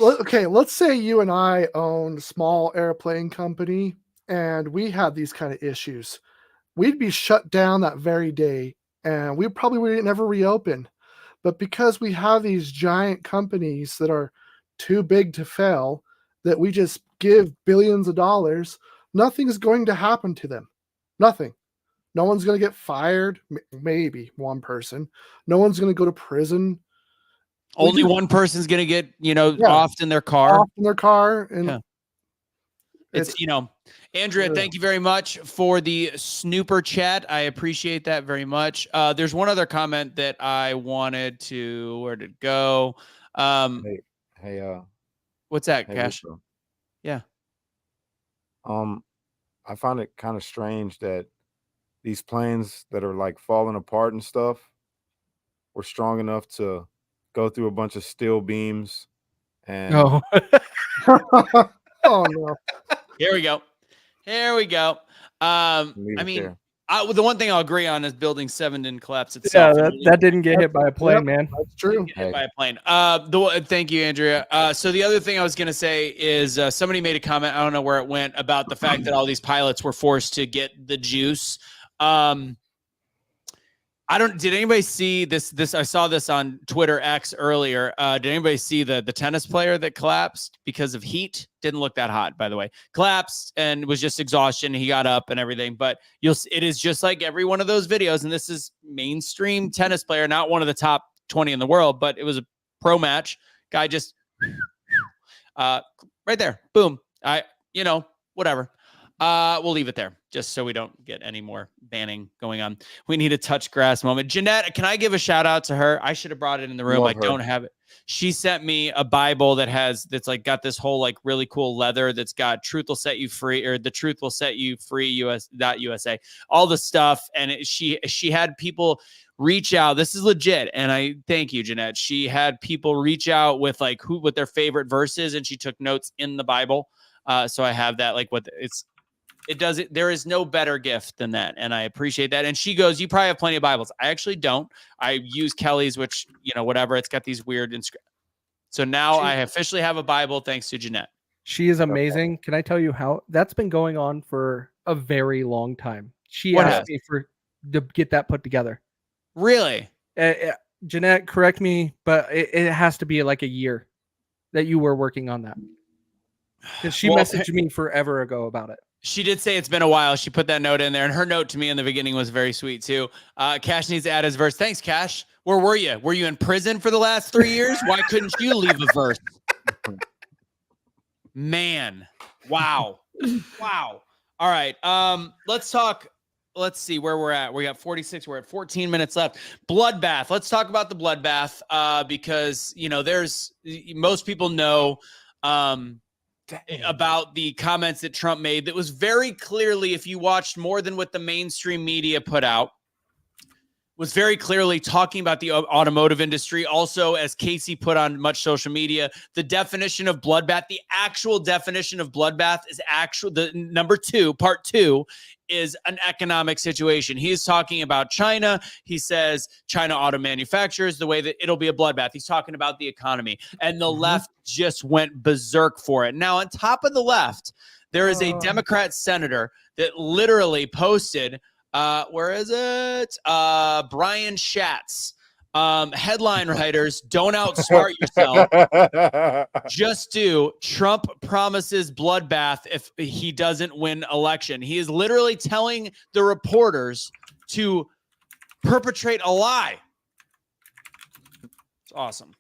okay, let's say you and I own a small airplane company and we had these kind of issues. We'd be shut down that very day and we probably would never reopen. But because we have these giant companies that are too big to fail, that we just give billions of dollars, nothing's going to happen to them. Nothing. No one's going to get fired. Maybe one person. No one's going to go to prison. Only one person's going to get, off in their car. Off in their car. And it's Andrea, thank you very much for the snooper chat. I appreciate that very much. There's one other comment that I wanted to, where did it go? What's that, Cash? Rico. Yeah. I find it kind of strange that these planes that are like falling apart and stuff were strong enough to go through a bunch of steel beams and oh no. Here we go. I mean, the one thing I'll agree on is Building 7 didn't collapse itself. Yeah, that didn't get hit by a plane, man. That's true. Hit by a plane. Thank you, Andrea. So the other thing I was going to say is somebody made a comment, I don't know where it went, about the fact that all these pilots were forced to get the juice. Did anybody see this? I saw this on Twitter X earlier. Did anybody see the tennis player that collapsed because of heat? Didn't look that hot, by the way. Collapsed and was just exhaustion. He got up and everything, but it is just like every one of those videos. And this is mainstream tennis player, not one of the top 20 in the world, but it was a pro match. Guy just right there, boom. Whatever. We'll leave it there just so we don't get any more banning going on. We need a touch grass moment. Jeanette, can I give a shout out to her? I should have brought it in the room. I don't have it. She sent me a Bible that's like got this whole like really cool leather that's got truth will set you free, or the truth will set you free USA, all the stuff. And she had people reach out. This is legit. And I thank you, Jeanette. She had people reach out with like what their favorite verses, and she took notes in the Bible. So I have that, like there is no better gift than that. And I appreciate that. And she goes, you probably have plenty of Bibles. I actually don't. I use Kelly's, which, whatever. It's got these weird So now I officially have a Bible thanks to Jeanette. She is amazing. Can I tell you how that's been going on for a very long time? She asked me to get that put together. Really? Jeanette, correct me, but it has to be like a year that you were working on that. Because she messaged me forever ago about it. She did say it's been a while. She put that note in there, and her note to me in the beginning was very sweet too. Cash needs to add his verse. Thanks, Cash. Where were you? Were you in prison for the last 3 years? Why couldn't you leave a verse? Man. Wow. Wow. All right. Let's talk. Let's see where we're at. We got 46. We're at 14 minutes left. Bloodbath. Let's talk about the bloodbath because, most people know about the comments that Trump made that was very clearly, if you watched more than what the mainstream media put out, was very clearly talking about the automotive industry. Also, as Casey put on much social media, the definition of bloodbath, the actual definition of bloodbath is part two is an economic situation. He is talking about China. He says China auto manufacturers, the way that it'll be a bloodbath. He's talking about the economy, and the left just went berserk for it. Now, on top of the left, there is a Democrat senator that literally posted, where is it? Brian Schatz. Headline writers, don't outsmart yourself. Just do. Trump promises bloodbath if he doesn't win election. He is literally telling the reporters to perpetrate a lie. It's awesome.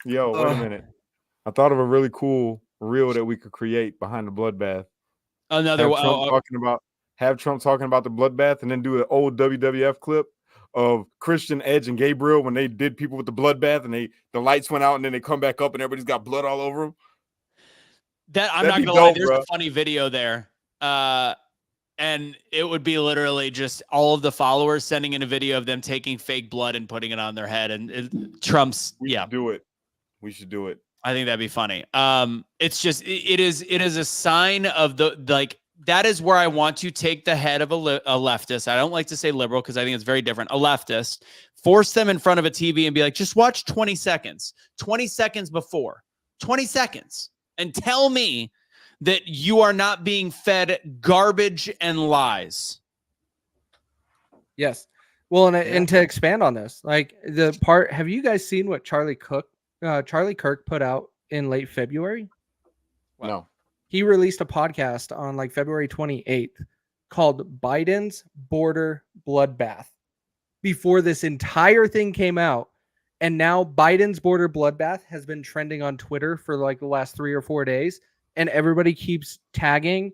Yo, wait a minute. I thought of a really cool reel that we could create behind the bloodbath. Another one. Have Trump talking about the bloodbath, and then do an old WWF clip of Christian, Edge, and Gabriel when they did people with the bloodbath, and the lights went out, and then they come back up, and everybody's got blood all over them. I'm not gonna lie. There's a funny video there, and it would be literally just all of the followers sending in a video of them taking fake blood and putting it on their head, and Trump's We should do it. I think that'd be funny. It's just it is a sign of that is where I want to take the head of a leftist. I don't like to say liberal because I think it's very different. A leftist, force them in front of a TV and be like, just watch 20 seconds, 20 seconds before, 20 seconds, and tell me that you are not being fed garbage and lies. Yes. Well, and to expand on this, like have you guys seen what Charlie Kirk put out in late February? No. He released a podcast on like February 28th called Biden's Border Bloodbath before this entire thing came out. And now Biden's Border Bloodbath has been trending on Twitter for like the last 3 or 4 days. And everybody keeps tagging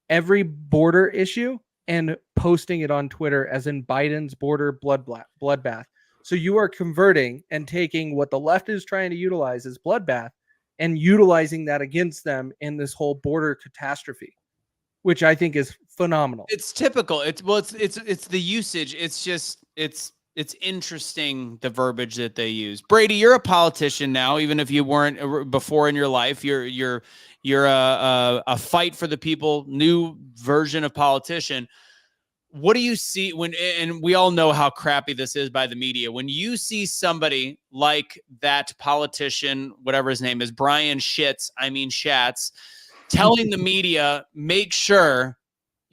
every border issue and posting it on Twitter as in Biden's Border Bloodbath. So you are converting and taking what the left is trying to utilize as bloodbath and utilizing that against them in this whole border catastrophe, which I think is phenomenal. It's typical. It's the usage. It's just it's interesting the verbiage that they use. Brady, you're a politician now, even if you weren't before in your life. You're a fight for the people, new version of politician. What do you see and we all know how crappy this is by the media, when you see somebody like that politician, whatever his name is, Brian Schatz, telling the media, make sure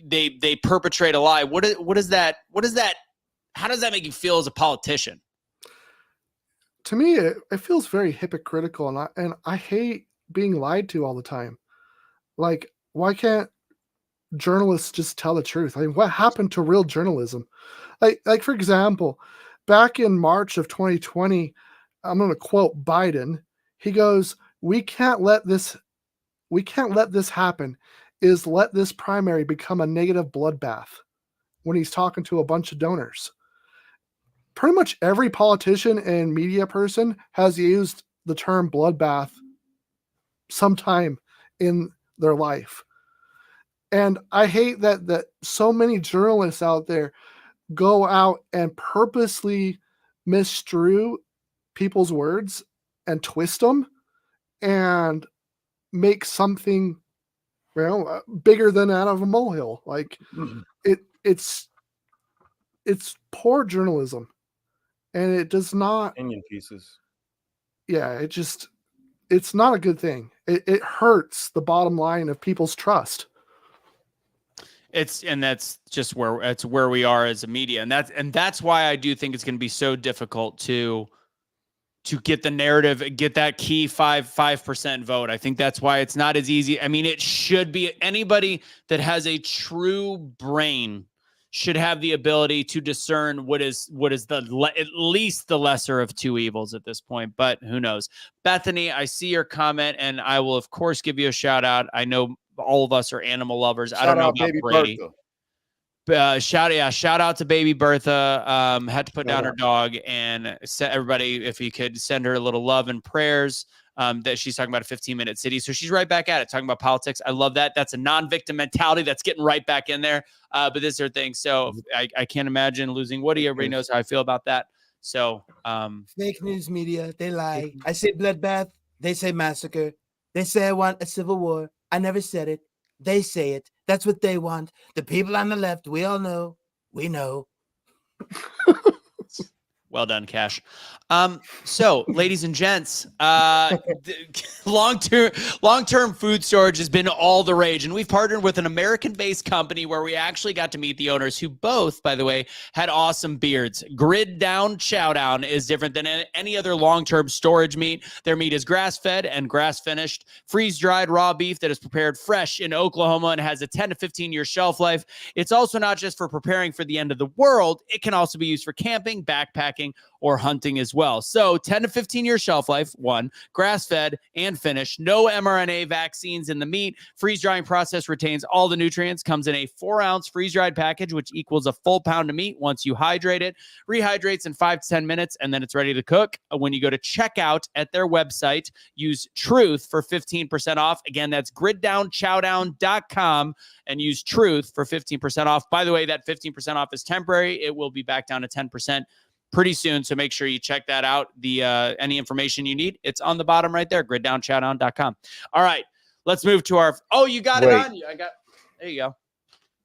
they perpetrate a lie. What is that? How does that make you feel as a politician? To me, it feels very hypocritical, and I hate being lied to all the time. Like, why can't journalists just tell the truth? I mean, what happened to real journalism? Like for example, back in March of 2020, I'm going to quote Biden. He goes, "We can't let this happen. is let this primary become a negative bloodbath when he's talking to a bunch of donors. Pretty much every politician and media person has used the term bloodbath sometime in their life. And I hate that so many journalists out there go out and purposely misstrew people's words and twist them and make something, bigger than out of a molehill. Like it's poor journalism, and it does not Opinion pieces. Yeah, it's not a good thing. It hurts the bottom line of people's trust. That's just where we are as a media, and that's why I do think it's going to be so difficult to get the narrative, get that key 5% vote. I think that's why it's not as easy. I mean, it should be anybody that has a true brain should have the ability to discern what is at least the lesser of two evils at this point, but who knows? Bethany, I see your comment, and I will of course give you a shout out. I know all of us are animal lovers. I don't know about Brady. Shout out to baby Bertha. Had to put down her dog, and everybody, if you could send her a little love and prayers. That she's talking about a 15-minute city. So she's right back at it, talking about politics. I love that. That's a non-victim mentality that's getting right back in there. But this is her thing. So I can't imagine losing Woody. Everybody knows how I feel about that. So fake news media, they lie. I say bloodbath, they say massacre. They say I want a civil war. I never said it. They say it. That's what they want. The people on the left, we all know. We know. Well done, Cash. So, ladies and gents, long-term food storage has been all the rage, and we've partnered with an American-based company where we actually got to meet the owners, who both, by the way, had awesome beards. Grid Down Chowdown is different than any other long-term storage meat. Their meat is grass-fed and grass-finished, freeze-dried raw beef that is prepared fresh in Oklahoma and has a 10 to 15-year shelf life. It's also not just for preparing for the end of the world. It can also be used for camping, backpacking, or hunting as well. So 10 to 15 year shelf life, one, grass-fed and finished, no mRNA vaccines in the meat. Freeze drying process retains all the nutrients, comes in a 4-ounce freeze-dried package, which equals a full pound of meat once you hydrate it, rehydrates in 5 to 10 minutes, and then it's ready to cook. When you go to checkout at their website, use TRUTH for 15% off. Again, that's griddownchowdown.com, and use TRUTH for 15% off. By the way, that 15% off is temporary. It will be back down to 10% pretty soon, so make sure you check that out. The any information you need, it's on the bottom right there, griddownchowdown.com. All right, let's move to our you got it on you. There you go.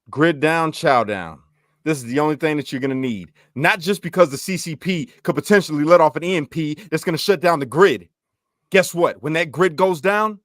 Grid Down Chowdown. This is the only thing that you're going to need. Not just because the CCP could potentially let off an EMP that's going to shut down the grid. Guess what? When that grid goes down,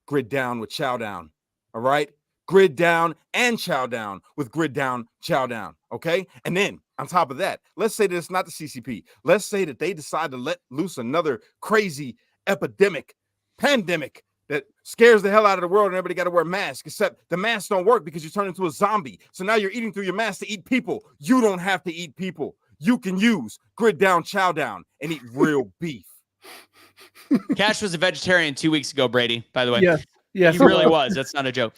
grid down with Chowdown. All right? Grid down and chow down with Grid Down Chowdown. Okay? And then on top of that, let's say that it's not the CCP. Let's say that they decide to let loose another crazy epidemic, pandemic that scares the hell out of the world, and everybody got to wear masks, except the masks don't work because you turn into a zombie. So now you're eating through your mask to eat people. You don't have to eat people. You can use Grid Down Chowdown and eat real beef. Cash was a vegetarian 2 weeks ago, Brady, by the way. Yes, he really was. That's not a joke.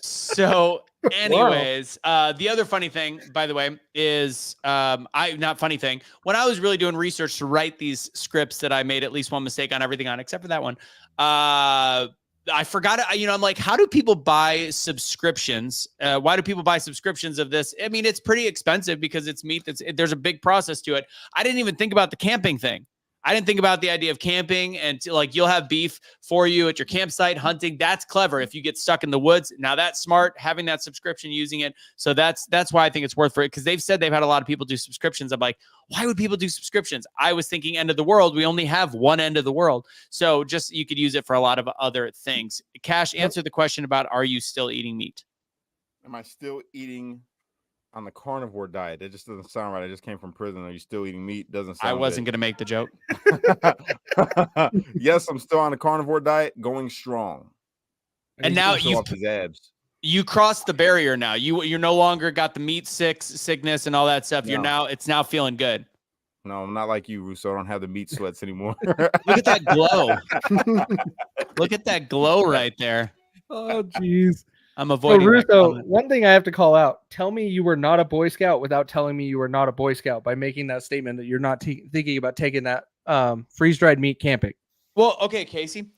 So anyways, the other funny thing, by the way, is not funny thing. When I was really doing research to write these scripts that I made at least one mistake on everything on, except for that one, I forgot it. I'm like, how do people buy subscriptions? Why do people buy subscriptions of this? I mean, it's pretty expensive because it's meat. There's a big process to it. I didn't even think about the camping thing. I didn't think about the idea of camping and you'll have beef for you at your campsite, hunting. That's clever. If you get stuck in the woods, now that's smart, having that subscription, using it. So that's why I think it's worth it, because they've said they've had a lot of people do subscriptions. I'm like, why would people do subscriptions? I was thinking end of the world. We only have one end of the world. So just, you could use it for a lot of other things. Cash, answer the question about, are you still eating meat? Am I still eating on the carnivore diet? That just doesn't sound right. I just came from prison. Are you still eating meat? Doesn't sound I wasn't going to make the joke. Yes, I'm still on the carnivore diet, going strong. And now you crossed the barrier. Now you're no longer got the meat sickness and all that stuff. No. It's now feeling good. No, I'm not like you, Russo. I don't have the meat sweats anymore. Look at that glow. Look at that glow right there. Oh, jeez. I'm So, avoiding that Russo, comment. one thing I have to call out. Tell me you were not a Boy Scout without telling me you were not a Boy Scout by making that statement that you're not thinking about taking that freeze-dried meat camping. Well, okay, Casey.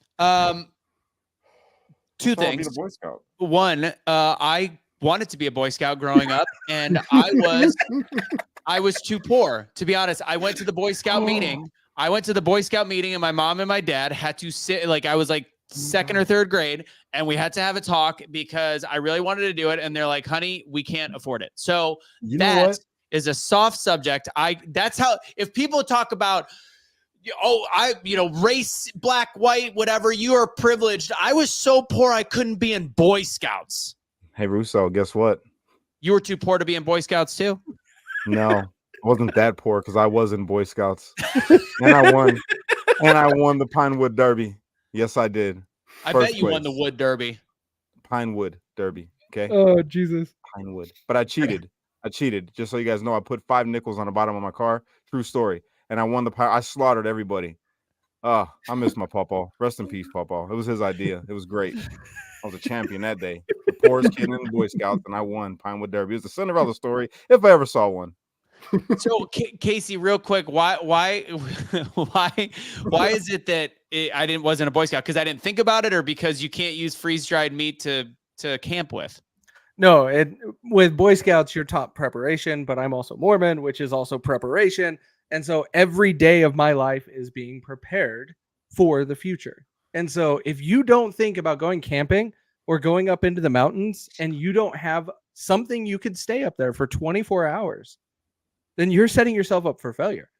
Two Being a things. Boy Scout. One, I wanted to be a Boy Scout growing up, and I was too poor, to be honest. I went to the Boy Scout meeting. And my mom and my dad had to sit, like I was like second or third grade, and we had to have a talk because I really wanted to do it. And they're like, honey, we can't afford it. So You know that what? is a soft subject. That's how, if people talk about, race, black, white, whatever, you are privileged. I was so poor I couldn't be in Boy Scouts. Hey, Russo, guess what? You were too poor to be in Boy Scouts too? No, I wasn't that poor because I was in Boy Scouts. And I won. And I won the Pinewood Derby. Yes, I did. I First bet you won the place. Wood Derby. Pinewood Derby. Okay. Oh, Jesus. Pinewood. But I cheated. Just so you guys know, I put 5 nickels on the bottom of my car. True story. And I won I slaughtered everybody. I miss my pawpaw. Rest in peace, pawpaw. It was his idea. It was great. I was a champion that day. The poorest kid in the Boy Scouts, and I won Pinewood Derby. It was the Cinderella story, if I ever saw one. So, Casey, real quick, why is it that I wasn't a Boy Scout? Because I didn't think about it, or because you can't use freeze-dried meat to camp with? No, with Boy Scouts, you're taught preparation, but I'm also Mormon, which is also preparation. And so every day of my life is being prepared for the future. And so if you don't think about going camping or going up into the mountains and you don't have something you could stay up there for 24 hours, then you're setting yourself up for failure.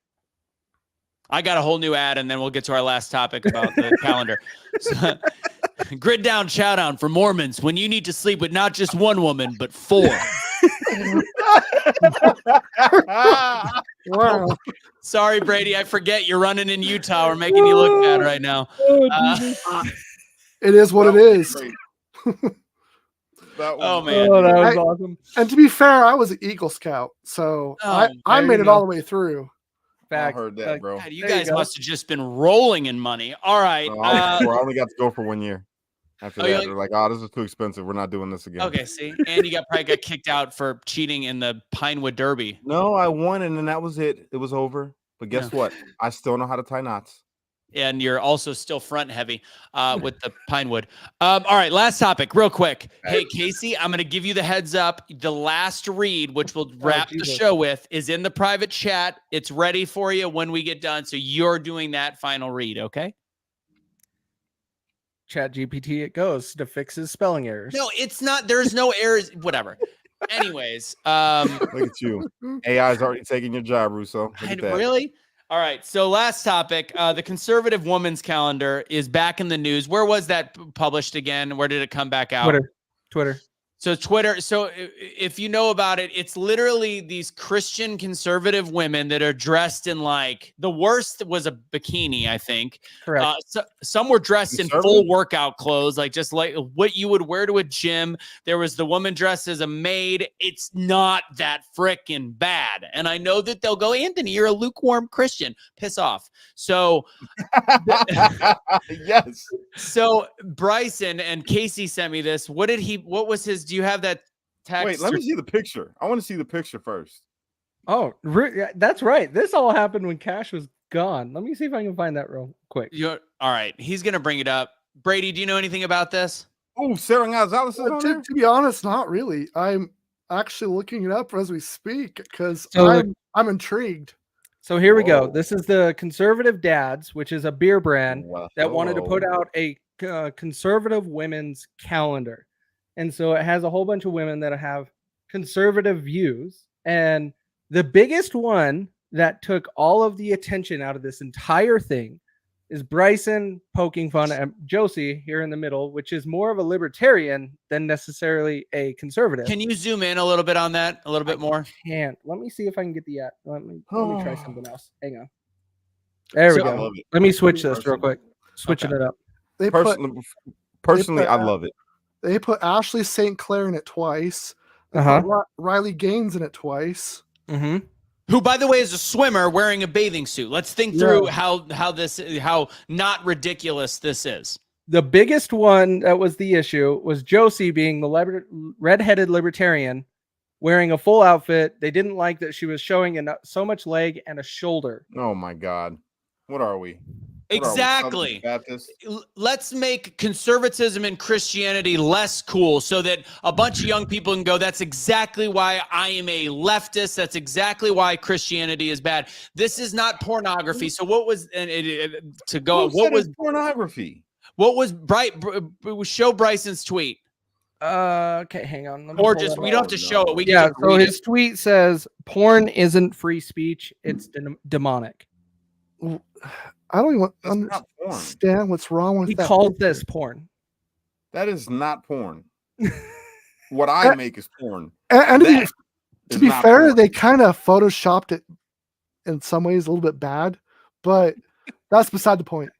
I got a whole new ad, and then we'll get to our last topic about the calendar. So, grid down, chow down for Mormons when you need to sleep with not just one woman, but 4. Wow. Sorry, Brady. I forget you're running in Utah. We're making you look bad right now. It is what it is. Oh, man. Oh, that was awesome. And to be fair, I was an Eagle Scout, so I there made you it go. all the way through. I heard that, bro. God, you There you guys go. must have just been rolling in money. All right. I only got to go for 1 year. After Oh, you that, like- they're like, this is too expensive. We're not doing this again. Okay, see? And you probably got kicked out for cheating in the Pinewood Derby. No, I won, and then that was it. It was over. But guess what? I still know how to tie knots. And you're also still front heavy with the Pinewood. All right, last topic, real quick. Hey, Casey, I'm going to give you the heads up. The last read, which we'll wrap the show with, is in the private chat. It's ready for you when we get done. So you're doing that final read, okay? Chat GPT, it goes to fix his spelling errors. No, it's not. There's no errors. Whatever. Anyways. Look at you. AI's already taking your job, Russo. Look at that. Really? All right. So last topic, the conservative woman's calendar is back in the news. Where was that published again? Where did it come back out? Twitter. So Twitter. So if you know about it, it's literally these Christian conservative women that are dressed in like the worst was a bikini, I think. Correct. Some were dressed in full workout clothes, like just like what you would wear to a gym. There was the woman dressed as a maid. It's not that frickin' bad. And I know that they'll go, Anthony, you're a lukewarm Christian. Piss off. So yes. So Bryson and Casey sent me this. What was his? Do you have that text? Wait, let me see the picture. I want to see the picture first. Oh, that's right. This all happened when Cash was gone. Let me see if I can find that real quick. All right. He's going to bring it up. Brady, do you know anything about this? Oh, Sarah Gonzalez is on there? To be honest, not really. I'm actually looking it up as we speak because So- I'm intrigued. So here we go. Whoa. This is the Conservative Dads, which is a beer brand Wow. that wanted to put out a conservative women's calendar. And so it has a whole bunch of women that have conservative views. And the biggest one that took all of the attention out of this entire thing is Bryson poking fun at Josie here in the middle, which is more of a libertarian than necessarily a conservative. Can you zoom in a little bit on that? A little bit more? Can't. Let me see if I can get the app. Let me try something else. Hang on. There we I go. love it. Let me switch this real quick. Switching it up. They put Personally, I love it. they put Ashley St. Clair in it twice. They Uh-huh. put Riley Gaines in it twice. Mm-hmm. Who, by the way, is a swimmer wearing a bathing suit. Let's think through how not ridiculous this is. The biggest one that was the issue was Josie being the redheaded libertarian wearing a full outfit. They didn't like that she was showing so much leg and a shoulder. Oh my God. What are we? What Exactly. Are we, Baptists? Let's make conservatism and Christianity less cool so that a bunch of young people can go, that's exactly why I am a leftist. That's exactly why Christianity is bad. This is not pornography. So what was to go? What was pornography? What was show Bryson's tweet? Okay, hang on. Or just we don't have to show it. We can just so read his tweet says, "Porn isn't free speech; it's demonic." I don't even That's not porn. understand what's wrong with He that. calls this porn. That is not porn. What I make is porn. And to be fair, porn. they kind of photoshopped it in some ways a little bit bad, but that's beside the point.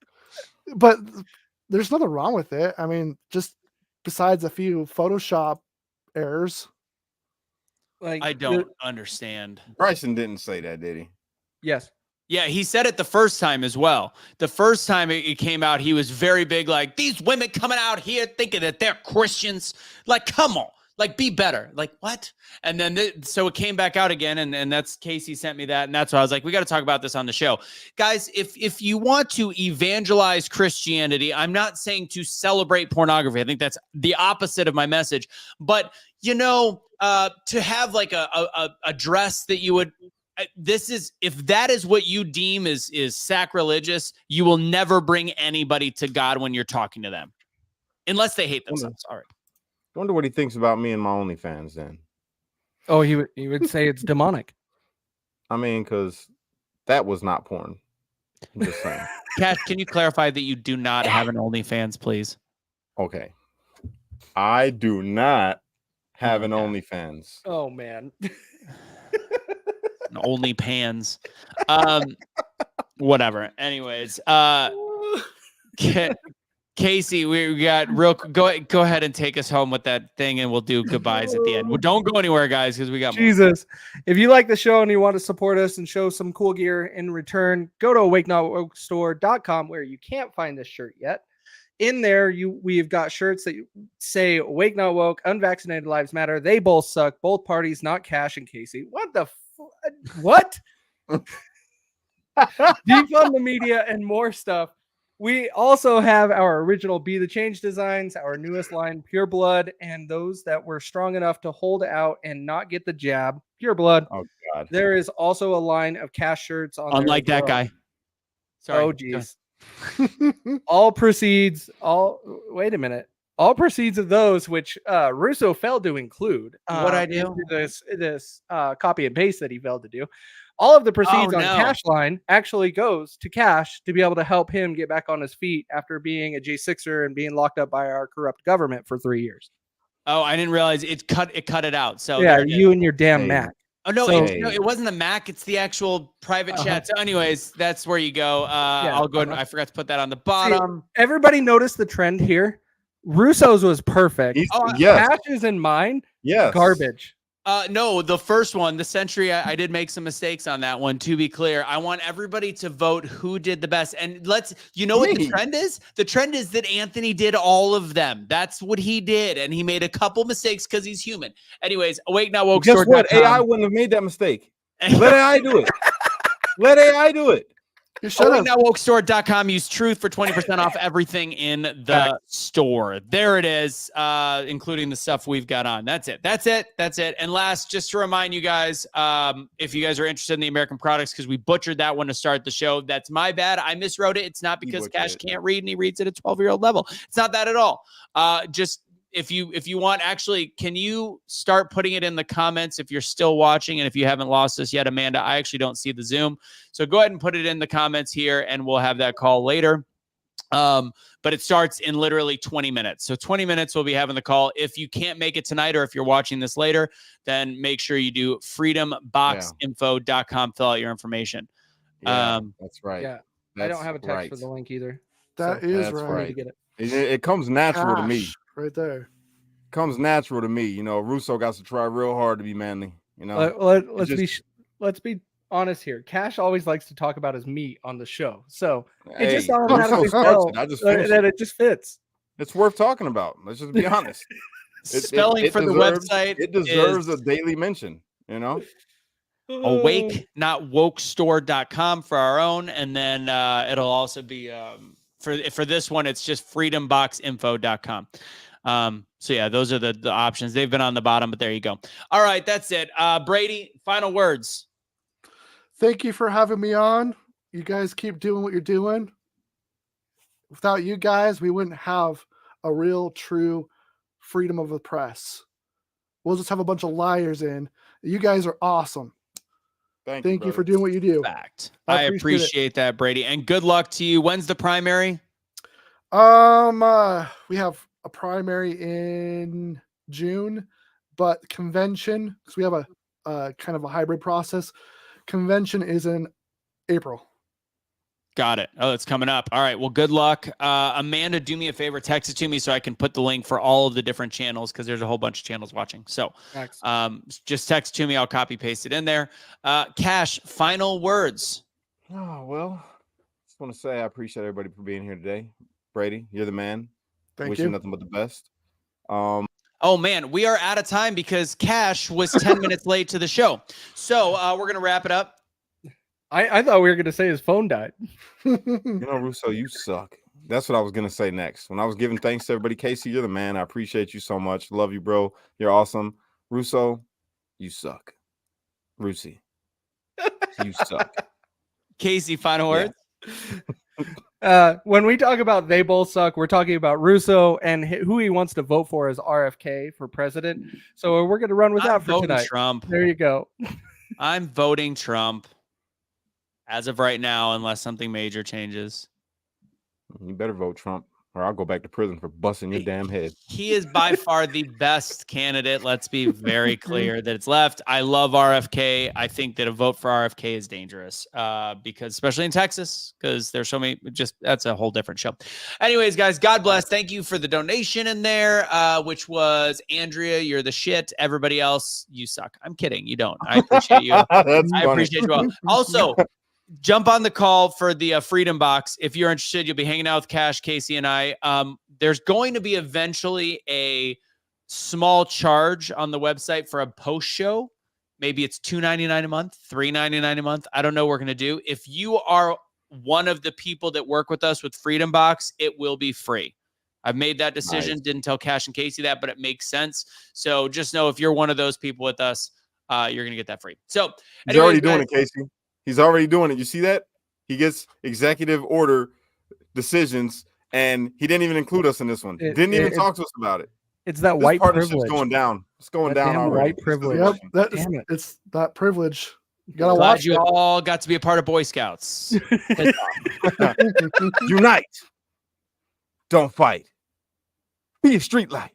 But there's nothing wrong with it. I mean, just besides a few Photoshop errors. Like I don't understand. Bryson didn't say that, did he? Yes. Yeah, he said it the first time as well. The first time it came out, he was very big, like, these women coming out here thinking that they're Christians. Like, come on. Like, be better. Like, what? And then, so it came back out again, and that's Casey sent me that, and that's why I was like, we got to talk about this on the show. Guys, if you want to evangelize Christianity, I'm not saying to celebrate pornography. I think that's the opposite of my message. But, you know, to have like a dress that you would... if that is what you deem is sacrilegious, you will never bring anybody to God when you're talking to them, unless they hate themselves. All right. I wonder what he thinks about me and my OnlyFans then. Oh, he would say it's demonic. I mean, because that was not porn. I'm just saying. Kat, can you clarify that you do not have an OnlyFans, please? Okay. I do not have an OnlyFans. Oh man. Only pans. Whatever. Anyways, Casey, we got go ahead and take us home with that thing, and we'll do goodbyes at the end. Well, don't go anywhere, guys, because we got more. Jesus. If you like the show and you want to support us and show some cool gear in return, go to awakenotwokestore.com, where you can't find this shirt yet. In there, we've got shirts that say "Awake Not Woke," "Unvaccinated Lives Matter," "They Both Suck," "Both Parties," "Not Cash," and Casey. What the what? Defund the media and more stuff. We also have our original Be the Change designs, our newest line, Pure Blood, and those that were strong enough to hold out and not get the jab, Pure Blood. Oh God. There is also a line of Cash shirts on Unlike there. That guy. Sorry. Oh geez. All proceeds of those which Russo failed to include What I do? this copy and paste that he failed to do. All of the proceeds on Cash line actually goes to Cash to be able to help him get back on his feet after being a J6er and being locked up by our corrupt government for 3 years. Oh, I didn't realize it cut it out. So yeah, you and your damn Mac. Oh no, So, it wasn't the Mac. It's the actual private chat. So, anyways, that's where you go. I'll go. I forgot to put that on the bottom. See, everybody noticed the trend here. Russo's was perfect. Yes. Cash's and mine, yes. garbage. No, the first one, the Century, I did make some mistakes on that one, to be clear. I want everybody to vote who did the best. And what the trend is? The trend is that Anthony did all of them. That's what he did. And he made a couple mistakes because he's human. Anyways, Awake Now Woke. Guess what? AI wouldn't have made that mistake. Let AI do it. Let AI do it. AwakeNowWokeStore.com. Use truth for 20% off everything in the store. There it is, including the stuff we've got on. That's it. And last, just to remind you guys, if you guys are interested in the American products, because we butchered that one to start the show, that's my bad. I miswrote it. It's not because Cash can't read and he reads at a 12-year-old level. It's not that at all. Just if you want, actually, can you start putting it in the comments if you're still watching, and if you haven't lost us yet, Amanda, I actually don't see the Zoom. So go ahead and put it in the comments here, and we'll have that call later. But it starts in literally 20 minutes. So 20 minutes we'll be having the call. If you can't make it tonight, or if you're watching this later, then make sure you do freedomboxinfo.com. Fill out your information. Yeah, that's right. Yeah, I don't have a text for the link either. That's right. To get it. It comes natural to me. Right there. Comes natural to me. You know, Russo got to try real hard to be manly. You know, Let's be honest here. Cash always likes to talk about his meat on the show, so it Hey, just Russo automatically starts fell it. I just finished that it. it just fits. It's worth talking about. Let's just be honest. Spelling for the website It deserves is a daily mention. You know. awake, not wokestore.com for our own. And then it'll also be for this one, it's just freedomboxinfo.com. So yeah, those are the options. They've been on the bottom, but there you go. All right, that's it. Brady, final words. Thank you for having me on. You guys keep doing what you're doing. Without you guys, we wouldn't have a real, true freedom of the press. We'll just have a bunch of liars in. You guys are awesome. Thank you for brother. doing what you do. Fact. I appreciate that, Brady. And good luck to you. When's the primary? We have a primary in June, but convention, because we have a kind of a hybrid process. Convention is in April. Got it. Oh, it's coming up. All right. Well, good luck. Amanda, do me a favor. Text it to me so I can put the link for all of the different channels because there's a whole bunch of channels watching. So just text to me. I'll copy paste it in there. Cash, final words. Oh, well, just want to say I appreciate everybody for being here today. Brady, you're the man. Thank Wish you. you nothing but the best. Oh, man, we are out of time because Cash was 10 minutes late to the show. So we're going to wrap it up. I thought we were going to say his phone died. You know, Russo, you suck. That's what I was going to say next. When I was giving thanks to everybody, Casey, you're the man. I appreciate you so much. Love you, bro. You're awesome. Russo, you suck. Rusi, you suck. Casey, final words. When we talk about they both suck, we're talking about Russo and who he wants to vote for as RFK for president. So we're going to run with that for tonight. Trump. There you go. I'm voting Trump as of right now, unless something major changes. You better vote Trump, or I'll go back to prison for busting your damn head. He is by far the best candidate. Let's be very clear that it's left. I love RFK. I think that a vote for RFK is dangerous because, especially in Texas, because there's so many. That's a whole different show. Anyways, guys, God bless. Thank you for the donation in there, which was Andrea. You're the shit. Everybody else, you suck. I'm kidding. You don't. I appreciate you. I appreciate you all. Also, jump on the call for the Freedom Box. If you're interested, you'll be hanging out with Cash, Casey, and I. There's going to be eventually a small charge on the website for a post show. Maybe it's $2.99 a month, $3.99 a month. I don't know what we're going to do. If you are one of the people that work with us with Freedom Box, it will be free. I've made that decision. Nice. Didn't tell Cash and Casey that, but it makes sense. So just know if you're one of those people with us, you're going to get that free. So anyways, you're already doing it, Casey. He's already doing it. You see that? He gets executive order decisions, and he didn't even include us in this one. Didn't even talk to us about it. It's that white privilege going down. It's going down already. White privilege. Yep, it's that privilege. You gotta watch. You all got to be a part of Boy Scouts. Unite. Don't fight. Be a street light.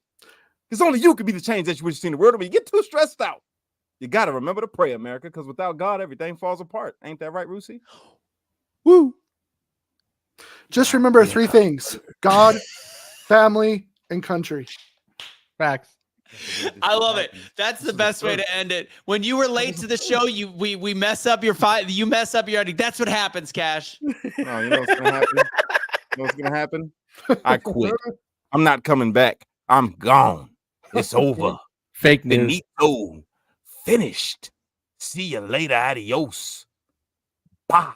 Because only you can be the change that you wish to see in the world. When you get too stressed out, you got to remember to pray, America, because without God, everything falls apart. Ain't that right, Rusi? Woo. Just remember three things: God, family, and country. Facts. I love it. That's the best way to end it. When you were late to the show, we mess up your you mess up your ending. That's what happens, Cash. No, you know what's gonna happen? You know what's gonna happen? I quit. I'm not coming back. I'm gone. It's over. Fake news. Finito. Finished. See you later. Adios. Bye.